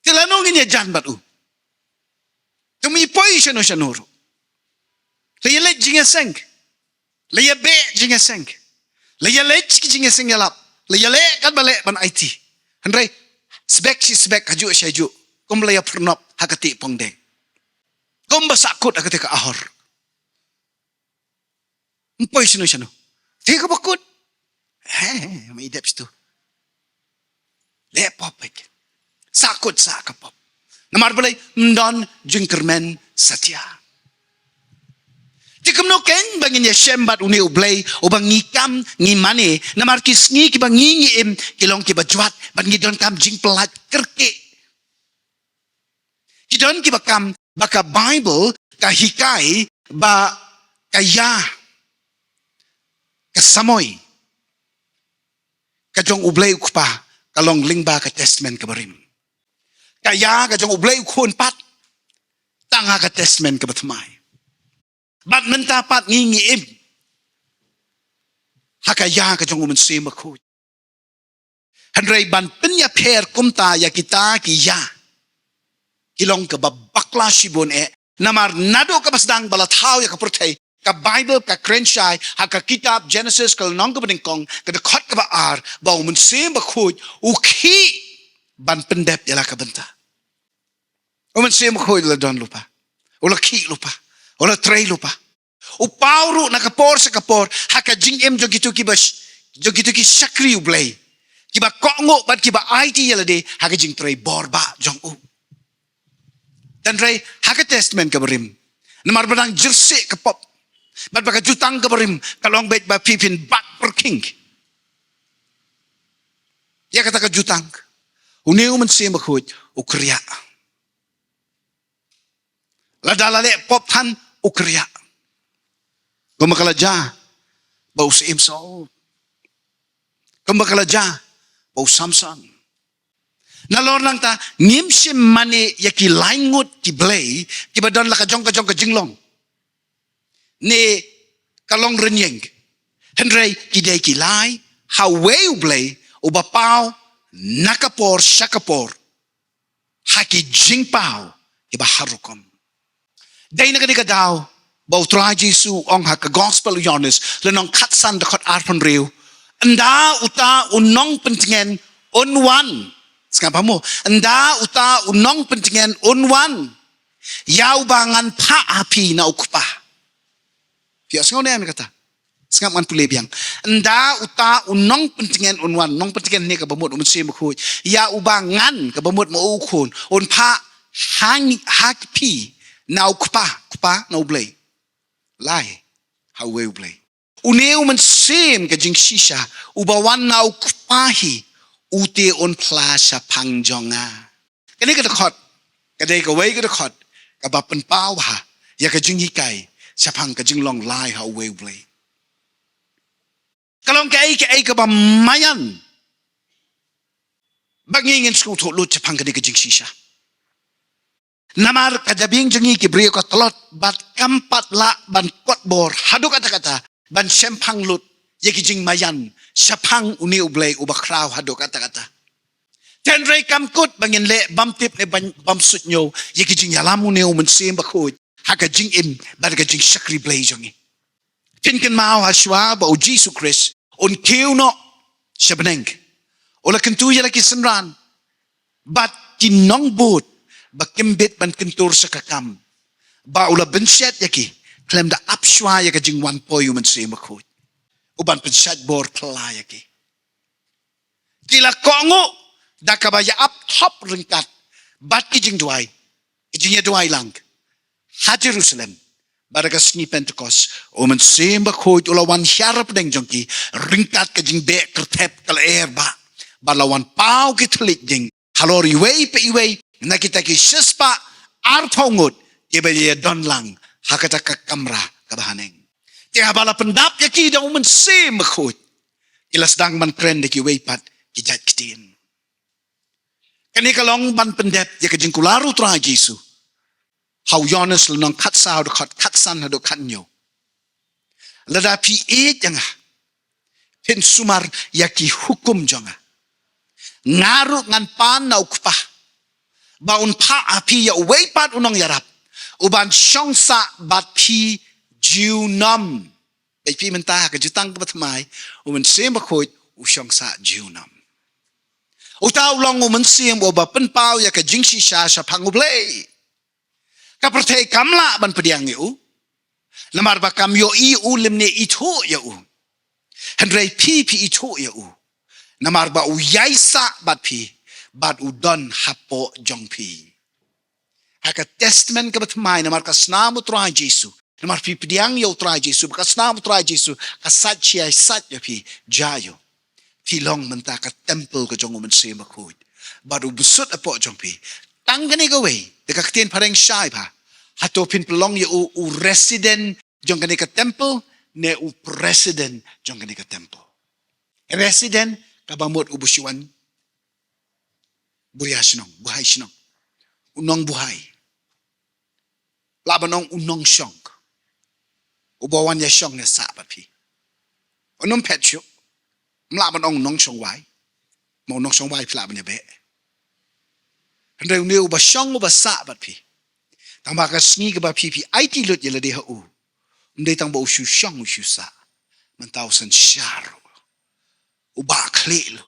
Tilanong niya dyan ba't tumipoy siya no siya nuro. Layalit jinga seng. Layabe jinga seng. Layalit jinga seng yalap. Layalit kan balik ban IT. Handray, sebek si sebek haju siya haju. Kum laya pernop hakati pongdeng. Kum basakut hakati ka ahor. Mpoy siya no siya no. Tiga bakut. May idep siya. Lepop like. Sakut sakapop. Namar balay mdon jingkermen satya. Jikam no ken bangin ya shembat uni ublay o bang ngikam ngimane namar kisngi ki bang ngingim kilong ki bajwat ban ngidon kam jing pelat kerke. Kidon ki bakam baka Bible ka hikai ba kaya kasamoy kajong ublay ukpa kalong lingba ka testament kabarim. Kaya ka jong ublay ukun pat tanga ka testament ka batmay bat mentapat ngingiim hakaya ka jong umensim aku handray ban penya per kumta ya kita kiya kilong ka babakla shibon namar nado ka basdang balathaw ya ka protay ka Bible ka krenshai haka kitab Genesis kal nong ka badingkong ka dekot ka baar ba umensim aku ukhi ban pendep yala ka benta Oman siya makoy la don lupa. Ola ki lupa. Ola tray lupa. O pauro nakapor sa kapor haka jing jog itu ki sakri ublay. Kiba kongo bat kiba IT yala de haka jing tray borba jong u. Dan tray haka testament kabarim. Namar badang jersey kapop. Bat baka jutang kabarim kalong bet ba pipin back per king. Ya kata ka jutang. Uni oman siya makoy o kriya. Ladalale pop tan ukriya. Kumakalaja bau sim so. Kumakalaja bau Samsung. Nalor lang ta ngimsim mani yaki laingut ki blay ki badon la kajong ka jinglong. Ni kalong renyeng. Henry kidai ki lai hawe blay ubapao nakapor shakapor haki jingpao iba harukom. Day na kani ka daw, bau try Jesu ong haka gospel Yohanes, lenong katsan dakot arpan riu, anda uta unong pentingin unwan. Sekarang mo, anda uta unong pentingin unwan. Yaw bangan pa api na ukpa. Fiya sengaw na yan kata. Sekarang man pulih biang. Anda uta unong pentingin unwan, nong pentingin ni kabamut umunsi mukhuy. Ya ubangan kabamut mo ukun, unpa hang hakpi. Now kupa na ublay. Lai, hawe ublay. Uneu man same ka jing shisha, ubawan na kupahi, ute on plasha pangjonga. Kani ka dakot, kadai ka way ka dakot, kabapan pao ha, ya ka jing hikay, sa pang ka jing long lai hawe ublay. Kalong ka ay ka ba mayan, bagingin skong tulot sa pang kani ka jing shisha. Namar kadabing jengi kibriyo ka telot, bat kampat la ban kot bor, hadu kata-kata, ban sempang lut, yaki jing mayan, syapang uni ublay ubakraw hadu kata-kata. Tenray kamkut bangin le, bam tip ne bam sut nyo, yaki jing yalamu ne umansim bakut, haka jing im, bada ka jing syakri blay jongi. Tinkin mao haswa ba o Jesus Christ, on kiw no, syabaneng, ola kentu yalaki senran, bat kinong but, bakimbit ban kentur sa kakam. Ba ula bensyat yaki, klem da apshwa yaka jing wan po yuman sa imakut. Uban bensyat bor kala yaki. Kila kongo, da kabaya up top ringkat, bat ki jing duay, ijing ya duay lang. Ha Jerusalem, baragas ni Pentecost, uman sa imakut ula wan syarap deng jongki, ringkat ka jing be kertep kala ba. Balawan pao kitalik jing, halor iway pa iway, nakita ki sispa artongot ibaya don lang hakata ka kamra kabahaneng tiya bala pendap ya ki daw man sim khut ilas dang man trend ki weipat ki jatkin kani kalong ban pendap ya ka jingkularu tra Jesu how Jonas nang katsa do katsan do kanyo lada pi e janga pen sumar ya ki hukum janga ngaru ngan pan na ukpa baun pa api ya weipat unong yarap uban syongsa bat pi jiunam ay pi mentah ka jutang batmai uman sem bakhoy u syongsa jiunam utaw long uman sem oba penpau ya ka jingsi sha sa pangublay ka pertei kamla ban pediang yu lamar ba kam yo I u limne itu ya u hendrai pi itu ya u namar ba u yaisa bat pi bad udon hapo jongpi. Haka testament ka batmay na markas namu try Jesu. Na marpi pidiang yo try Jesu. Bakas namu try Jesu. Kasat siya sat ya pi jayo. Pilong menta ka temple ka jong uman siya makud. Bad ubusut apo jongpi. Tangani gaway. Dekaktin pareng shy pa. Hato pinpilong ya u resident jong kani ka temple. Ne u president jong kani ka temple. Resident kabamot ubusyuan. Buhay sinong. Unong buhay. Labanong unong syong. Ubawan ya syong na sabat pi. Unong petyo. Mlabanong unong syong wai. Mau unong syong wai pila banya be. Hendai uba syong uba sabat pi. Tang baka sngi ka ba pi ai ti lut yala de ha u. Undai tang ba usyu syong usyu sa. Mentau san syaro. Uba kle lu.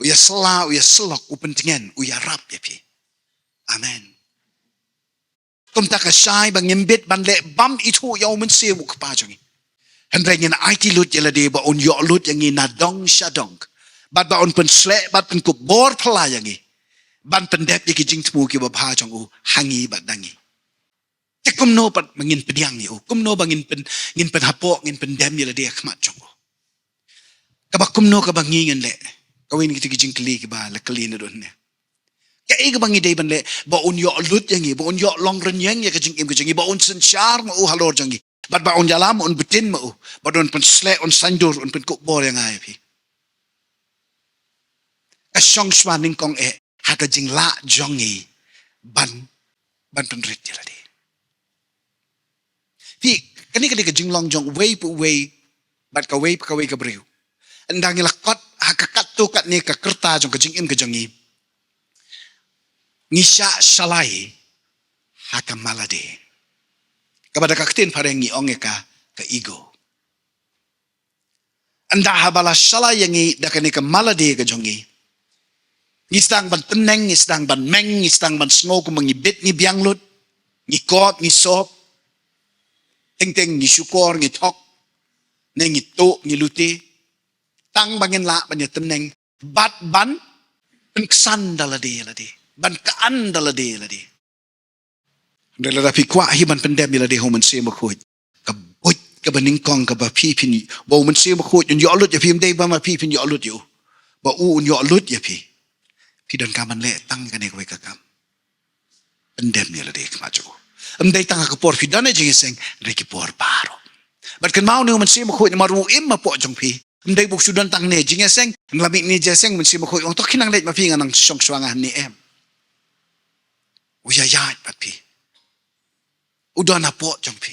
Uya sela, uya selok, upentingan, uya rap ya pi. Amen. Kum tak syai bang nyembit ban le bam itu yaw men se mu kpa jangi. Hendrai ngin IT lut yala de ba on yo lut yangi na dong syadong. Bat ba on pen slek bat pen kup bor pala yangi. Ban pendep yaki jing temu ki ba bha jang u hangi bat dangi. Te kum no pat mangin pediang ni u. Kum no bangin pen hapok ngin pen dem yala de khmat jang u. Kabak kum no kabang ngin le. Kawin kita kijing keli ke ba la keli na don ne ya ega bangi day ban le ba on yo lut yangi ba on yo long ren yang ya kijing im kijing ba on sen char ma u halor jangi ba on jalam on betin ma u ba don pen sle on sandur on pen kok bor yang ai pi asyong swaning kong e ha kijing la jongi ban pen rit ya de pi kani kijing long jong way pu way bat ka way ka briu andang ilakot hakakat tu kat ni ka kerta jong kajing im kajangi ngisya salai haka malade kabada kaktin pareng ni onge ka ego anda habala salai yangi dakani ka malade ka jongi ngisang ban teneng ngisang ban meng ngisang ban sngo ko mangibit ni bianglut ni kot ni sop teng ni syukor ni tok ne ni to ni luti tang bangin la banya teneng bat ban pen kesan dalade ban kaan dalade Dalam rapi kuat hiban pendem bila dia homan se makut. Kabut kabaningkong kabapi pini. Bau men se makut yun yo alut ya pi mdei ba ma pi pin yo alut yo. Ba u yo alut ya pi. Pi dan kaman le tang kan ko kakam. Pendem bila dia kemajo. Mdei tang ka por pi dan je seng reki por paro. Bat kan mau ni men se makut maru im ma po jong pi. Mdei buk sudan tang ne jinga seng nglamik ni je seng men se makut ong to kinang le ma pi nganang song swangan ni em. Uya ya pat pi. Udah napok jong pi.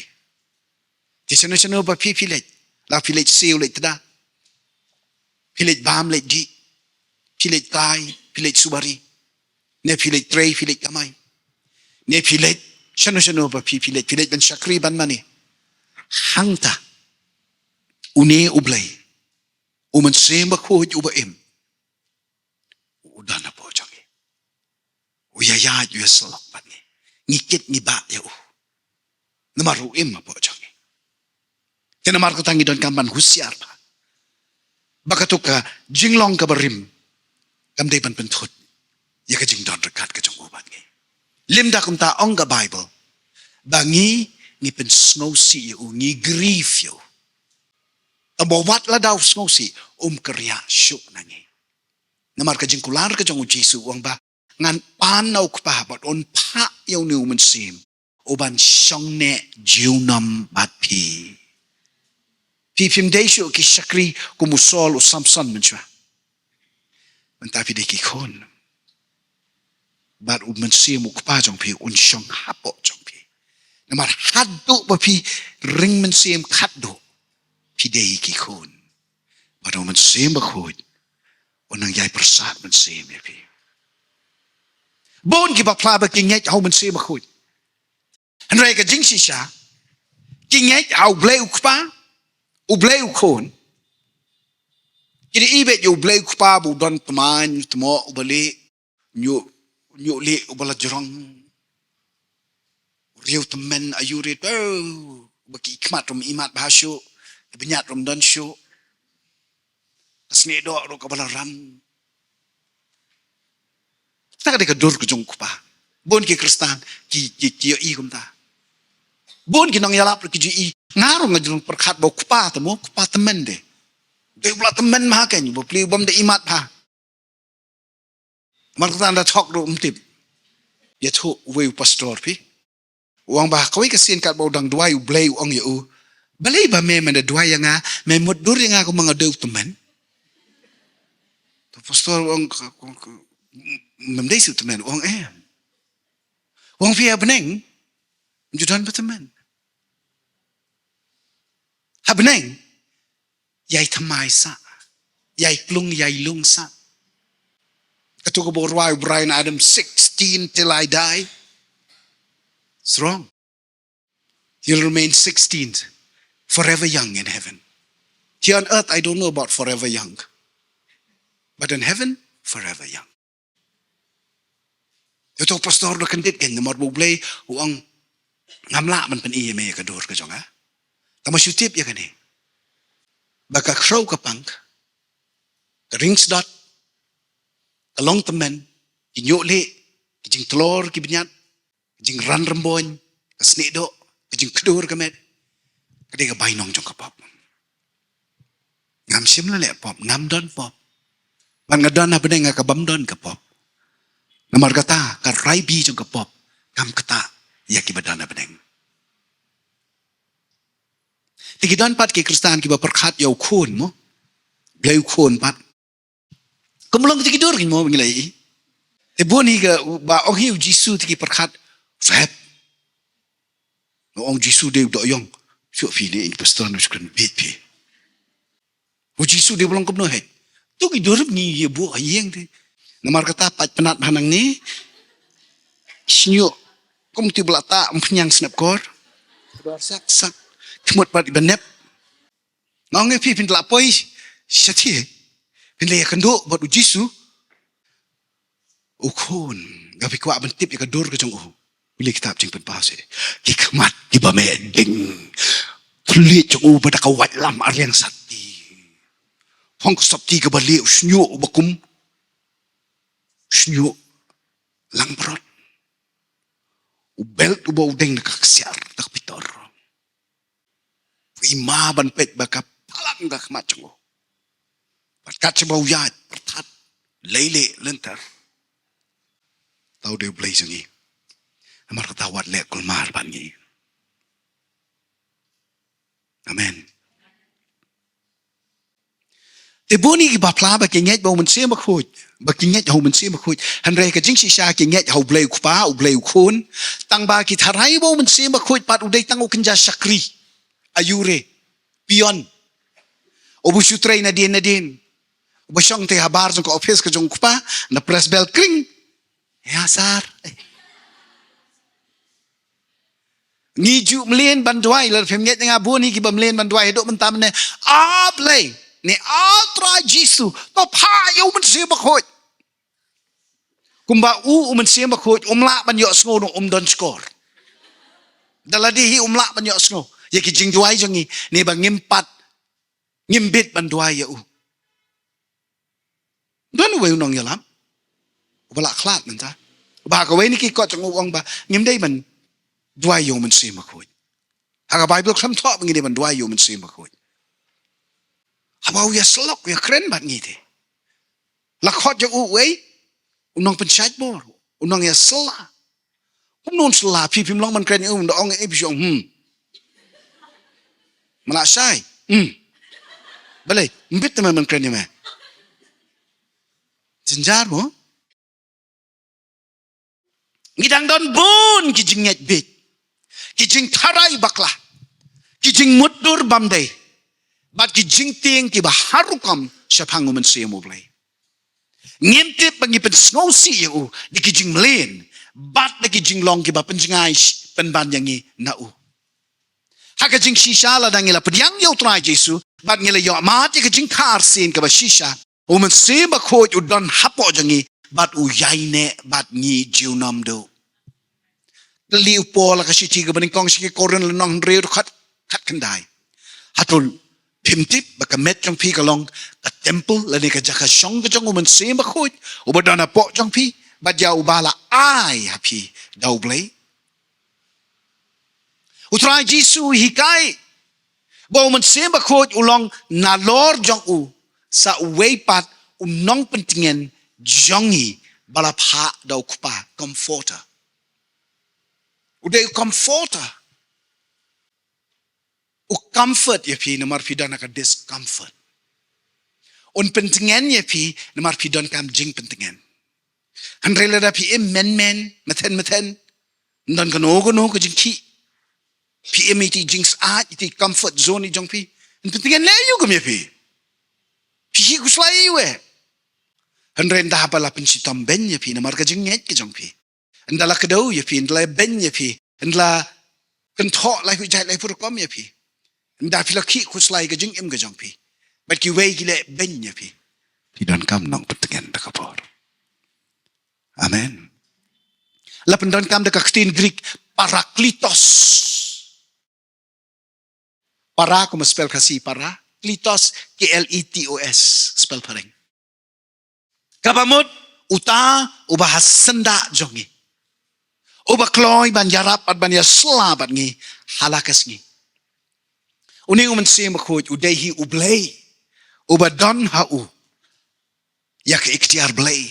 Di sana ba pi pilet. La pilet siu let tada. Pilet bam let ji. Pilet kai, pilet subari. Ne pilet trei, pilet kamay. Ne pilet sana ba pi pilet ban syakri ban mani. Hangta. Une ublay. Uman sembak hoj uba im. Udah napok jong. Uyaya yu selok pat ni. Ngikit ni ba ya Namaru im apa jangi. Kena marko tangi don kamban husiar pa. Baka tuka jinglong ka barim. Kam day ban pentut. Ya ka jing don rekat ka jong ubat ngi. Limda kum ta ong ka Bible. Bangi ni pen snow si yu ni grief yu. Tabawat la daw snow si kerya syuk nangi. Namar ka jing kular ka jong Jisu wang ba ngan panaw kapahabat on pa yaw ni umansim. Oban song ne jiunam bat pi. Pi pimdesyo ki syakri kumusol o samson menchwa. Mentapi de ki kon. Bat umansim ukpa jong pi un song hapo jong pi. Namar haddo ba pi ring mensim kaddo. Pi de ki kon. Bat umansim ba kon. Unang yay persat mensim ya pi. Bon ki ba plaba ki ngek hau mensim ba kon. Henry ka jing sisha. Kingek au bleu kpa. U bleu kon. Kini ibet yo bleu kpa bu don teman temo ubali nyu le ubala jerong. Riu temen ayurit baki ikmat rum imat bahasyo. Benyat rum don syo. Tasni do ro kabala ram. Kita ka dur ke jong kpa. Bon ki kristan ki yo i kum ta. Bon kinang yalap ki ji ngarong ngajung perkat bau kupa temu kupa temen de. Dia pula temen mah kan bo pli bom de imat pa. Marta anda thok ro umtip. Ya thu we pastor pi. Wang bah kau ikasin kat bau dang duai u blai ong ya u. Balai ba me menda duai nga me mudur nga ko mga dew temen. Tu pastor wang memdai su temen wang Wang via beneng judan betemen. Habneng yai thamai sa yai klung yai lung sa katuko borwai Brian Adam 16 till I die. It's wrong. You'll remain 16 forever young in heaven. Here on earth I don't know about forever young, but in heaven forever young. Ito pastor do kandit ken nomor bublay uang ngamla man pen iya me kador ka jong ha. Tama syutip ya kani. Baka crow kapang. Rings dot. Kalong temen. Kinyok le. Kijing telur kibinyat. Kijing ran rembon. Kasnik do. Kijing kedur kamet. Kadai ka bainong jong kapop. Ngam sim la le pop. Ngam don pop. Man ngadon na benay nga kabam don kapop. Namar kata. Ka raibi jong kapop. Ngam kata. Yakibadan na benay. Tigidan pat ki kristan ki ba perkat yaw kun mo. Blay kun pat. Kumulong tigidur kin mo ngilay. Te boni ka ba ong hiu Jisu tiki perkat fab. No ong Jisu de do yong. Syo fili ing pastor no skren bit pi. O Jisu de belong kumno het. Tu ki durub ni ye bu ayeng te. Namar kata pat penat hanang ni. Snyo kum ti belata empenyang snap kor. Sak sak. Kemut pat ibanep. Nangge pi pin lapoi syati. Pin le kendo buat Jisu. Ukon, gapi kwa bentip ya kador ke jong Pilih kitab jing pen pause. Ki kemat ki bameding. Tulit jong pada kawat lam aryang sati. Hong sabti ke bali usnyo bakum. Usnyo lang brot. Ubelt uba udeng nakaksiar nakpitor. Ima ban pet baka palang dak macam. Patkat sebau yat pertat lele lentar. Tahu dia belai sengi. Amar ketawat lek kulmar bangi. Amen. Tebuni ki bapla ba kinget ba mensia makhut. Ba kinget hau mensia makhut. Hanrei ka jing sisa kinget hau blai kupa, blai kun. Tang ba ki tharai ba mensia makhut pat udai tang ukenja sakri. Ayure. Pion. Obu sutrei na din. Obu syong te habar jong ka office ka jong kupa. Na press bell kring. Ya sar. Ngiju melian banduai. Lalu femnyet nga buni ki ba melian banduai. Hiduk mentam ne. Blai. Ni altra Jisu to pa yo men se bakhot kumba men se bakhot umla ban yo sngo no don skor daladi hi umla ban yo sngo ye ki jing duai jangi ni ba ngimpat ngimbit ban duai ya don we nong yalam bala khlat men ta ba ka we ni ki ko chang wong ba ngim dei ban duai yo men se bakhot ha bible kham tho ngi ni ban duai yo men se bakhot Abau ya selok ya keren bat ngite. Lakhot ya uwe unong pensait bor. Unong ya sela. Unong sela pipim long man keren da ong e biong Malak sai. Balai mbit teman man keren me. Jenjar mo. Ngidang don bun ki jinget bit. Ki jing tharai bakla. Ki jing mudur bamdei. Bat ki jing ting ki baharukam syaphangu men se mo blai. Ngimtip bangi pen sngosi yu di ki jing mlen. Bat na ki jing long ki ba penjingai penban yangi na Haka jing shisha la dangila pediang yo trai Jesu bat ngila yo mati ki jing kar sin ka ba shisha. O men se ba khoj udon hapo jangi bat u yaine bat ngi jiunam do. Liu po la ka shichi ka baning kong shiki koren la nong reu khat kendai. Hatul Pimtip baka met jong pi kalong ka temple la ni ka jaka syong ka jong uman se makhut ubadana po jong pi badya ubala ai hapi daw blay utrai Jisu hikai ba uman se makhut ulong na lor jong sa weipat unong pentingin jongi bala pha daw kupa comforter uday comforter comfort ya pi namar pidan ka discomfort. Un pentingan ya pi namar pidan kam jing pentingan. Hanrela da pi men meten dan kano ka jing ki. Pi iti jing saat iti comfort zone jong pi. Un pentingan le yu kam ya pi. Pi ku slai we. Hanren da pala pensitam ben ya pi namar ka jing nget ka jong pi. Andala kadau ya pi andala ben ya pi. Andala kan thok lai hu jai lai pur kom ya pi. Nda pila ki kuslai ka jing im ka jong pi. Bat ki wei ki le ben ya pi. Pi dan kam nong pentingan da kapor. Amen. Lapan dan kam da kaktin Greek parakletos. Para ko spell kasi para. Kletos Kletos spell pareng. Kabamot uta ubahas senda jongi. Uba kloy ban yarap at ban ya slabat ngi halakas ngi. Uning uman siya makhut, udehi ublay. Uba don hau. Yak ikhtiar blay.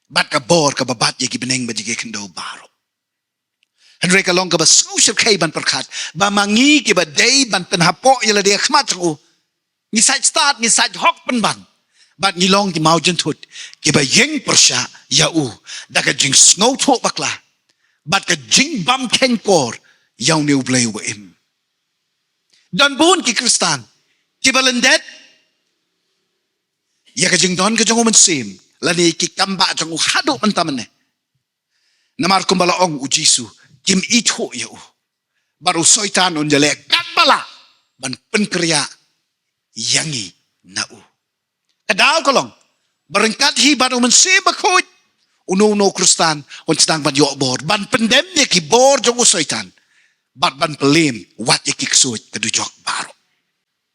Bat ka bor ka babat yaki beneng ba jige kendo baro. Henry ka long ka ba social kay ban perkat. Ba mangi ki ba day ban penhapo yala dia khmat ko. Ni side start, ni side hok pen ban. Bat ni long ki mau jentut. Ki ba yeng persya yau. Da ka jing snow tok bakla. Bat ka jing bam ken kor. Yaw ni ublay wa im. Don bun ki Kristan. Ki balendet. Ya ka jing don ka jong uman sim. Lani ki kamba jong uhado mantaman ne. Namar kumbalaong u Jisu. Kim ito ya Baru soitan un jale katbala. Ban penkriya yangi na Kadaw kolong. Barangkat hi ban uman sim bakut. Uno Kristan. Un sedang ban yokbor. Ban pendem ya ki bor jong soitan. Bat ban pelim wat ikiksuit kadujok baro.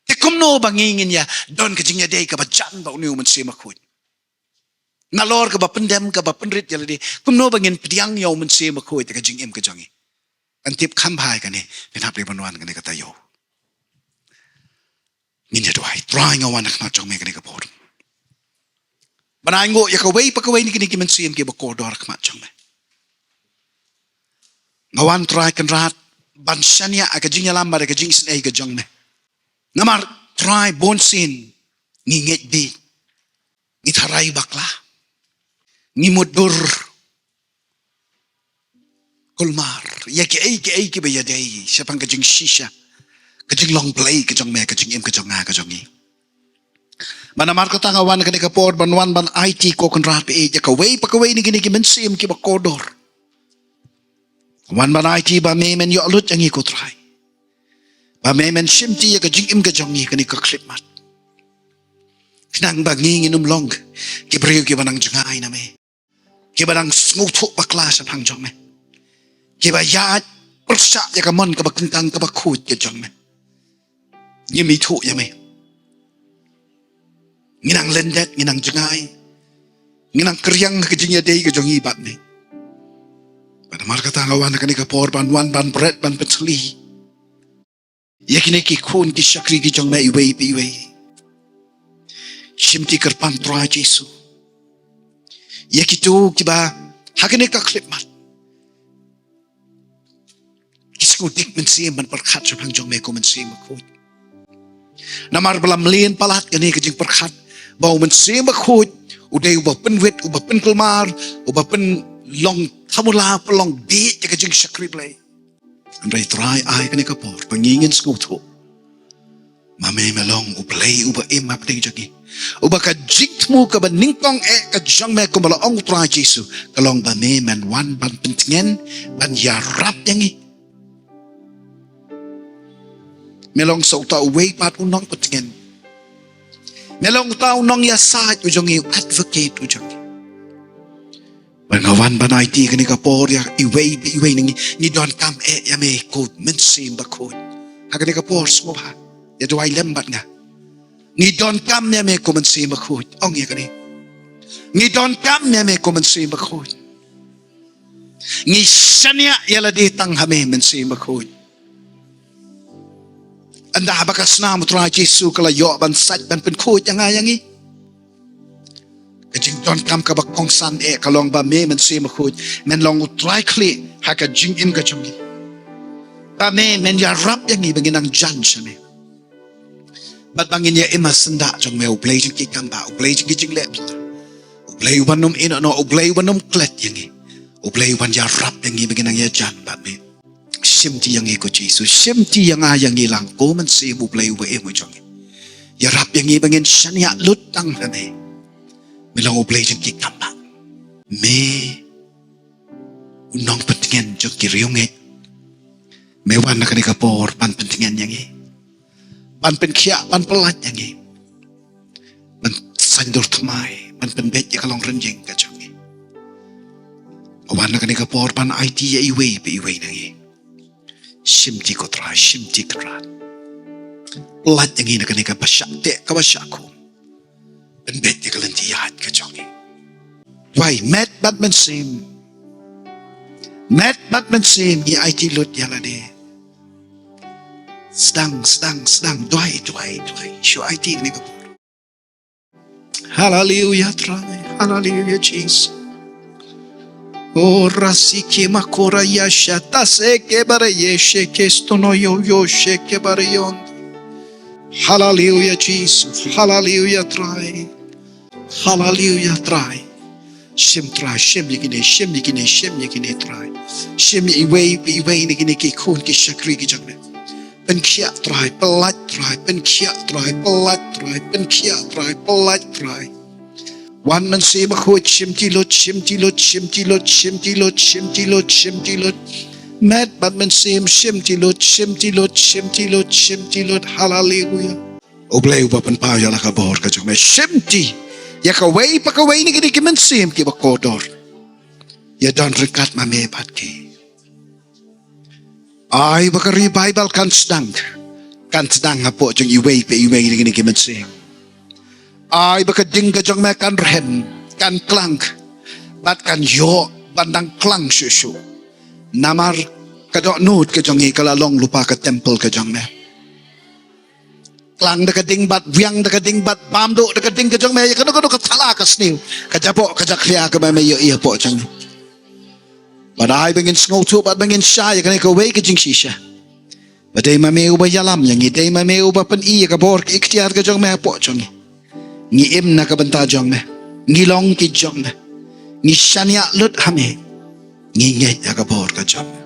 Te kumno bangingin ya don kajingnya day ka bajan ba uniu man simakut. Nalor ka ba pendem ka ba penrit jaladi. Kumno bangin pediang yaw mense makoi te ka jing im ka jongi. Antip kampai ka ni pinap li banuan ka ni ka tayo. Nginya doai try ngawan nak na jong me ka ni ka por. Banay ngo ya ka way pa ka way ni ki mense im ki ba kodor ka ma jong me. Ngawan try kan rat bansyanya ka jing yalam ba ka jing sin ay ka jong me. Namar try bonsin nginget di ngitaray bakla ngimudur kulmar ya ki ba yaday siapang kajing shisha kajing long play kajong me kajing im kajong nga kajong i manamar ko tangawan ka ni kapor banwan ban IT ko kan rat pe ya kaway pa kaway ni gini mensim ki bakodor wan ban IT ba me men yo alut ang ko try ba me men shimti ya kajing im kajong i kani ka clip mat nang bangi nginum long kibriyo ki banang jungay na me ki banang ngutuk bakla sa pang jong me ki ba ya persa ya kamon ka bakentang ka bakut ya jong me ngimi tu ya me nginang lendet nginang jungay nginang keryang ka jing ya day ka jong ibat me pada mar kata ngawan ka ni ka por ban wan ban bread ban petli ya kini ki kun ki shakri ki jong me iwe Shimti kerpan try Jesu. Ya kitu kiba hakene ka klip mat. Kiskutik mensim man perkhat sa pangjong me ko mensim ko. Namar belam lien palat kani kajing perkhat bau mensim ko uday uba penwit uba penkelmar uba pen long tamula pelong di kajing sakri play. Andai try ai kani ka por pangingin skuto. Mame melong ublay uba ima pting jagi. Uba ka jing mo ka ba ningkong ka jang me ko malaong tra Jesu kalong ba me man wan ban pentingen ban yarap yangi. Melong sa uta uway pat unong pentingen. Melong ta unong yasat ujongi advocate ujongi. Bangawan ban IT kani ka por ya iway ningi ni don kam yame ko mensim ba ko. Hakani ka por smo ba. Ya doai lembat nga. Ni don kam ya me ko mensi makut. Ong ya kani. Ni don kam ya me ko mensi makut. Ni sanya ya la ditang hame mensi makut. Anda habakas na mutra Jesu kala yo ban sat ban pen kut yang ayangi. Kajing don kam ka bakong san kalong ba me mensi makut. Men long utrai kli haka jing im ka jungi. Ba me men ya rap yangi banginang jan siya Bat bangin ya ima senda jong me ublay jing ki kamba ublay jing ki jing lep ublay wanum ino no ublay wanum klet yangi ublay wan ya rap yangi baginang ya jan bat me simti yangi ko Jesu simti yang yangi lang ko man si ublay wa emo jong ya rap yangi bangin shania lutang hame milang ublay jing ki kamba me unong pentingan jong ki riyonge me wan na kanika por pan pentingan yangi pan pen kia pan pelat yangi man sandur thamai man pen bet ya kalong renjeng ka jongi awan na kani ka por pan IT ya iwe nangi shimti ko tra shimti krat pelat yangi na kani ka pasyak te ka pasyaku pen bet ya kalanti yahat ka jongi why met batman sim ya IT lut yalade sedang doai show IT ni ko hallelujah Jesus o rasiki makora yasha taseke bare yeshe kestono yo sheke bare yon hallelujah Jesus hallelujah try shem yikine try shem iwe ni kini ki kun ki shakri ki jakne pen kia try pelat try pen kia try pelat try pen kia try pelat try wan man se makut shimti lot met bat man se shimti lot hallelujah oblay uba pen pa ya la ka bor ka jome shimti ya ka way ni gini ki man se ki bakodor ya don rekat ma me pat ki ay bakari Bible kan sedang hapo jeng iwe ni gini kimen sing ay baka ding ka jeng makan rehem kan klang bat kan yo bandang klang susu namar kadok nut ke jongi kala long lupa ke temple ke jong me klang dekat ding bat wiang dekat ding bat bamdo dekat ding ke jong me kadok thala ke sniu ke japok ke jaklia ke me yo iya po jong badai bengin sngo tu bat bengin shy kan ko we ke jing shisha badai ma me uba yalam yang idai ma me uba pen iya ke bor ke ikhtiar ke jong me po jong ni im na ka banta jong me ni long ki jong me ni shania lut hame ni ngai ka bor ka jong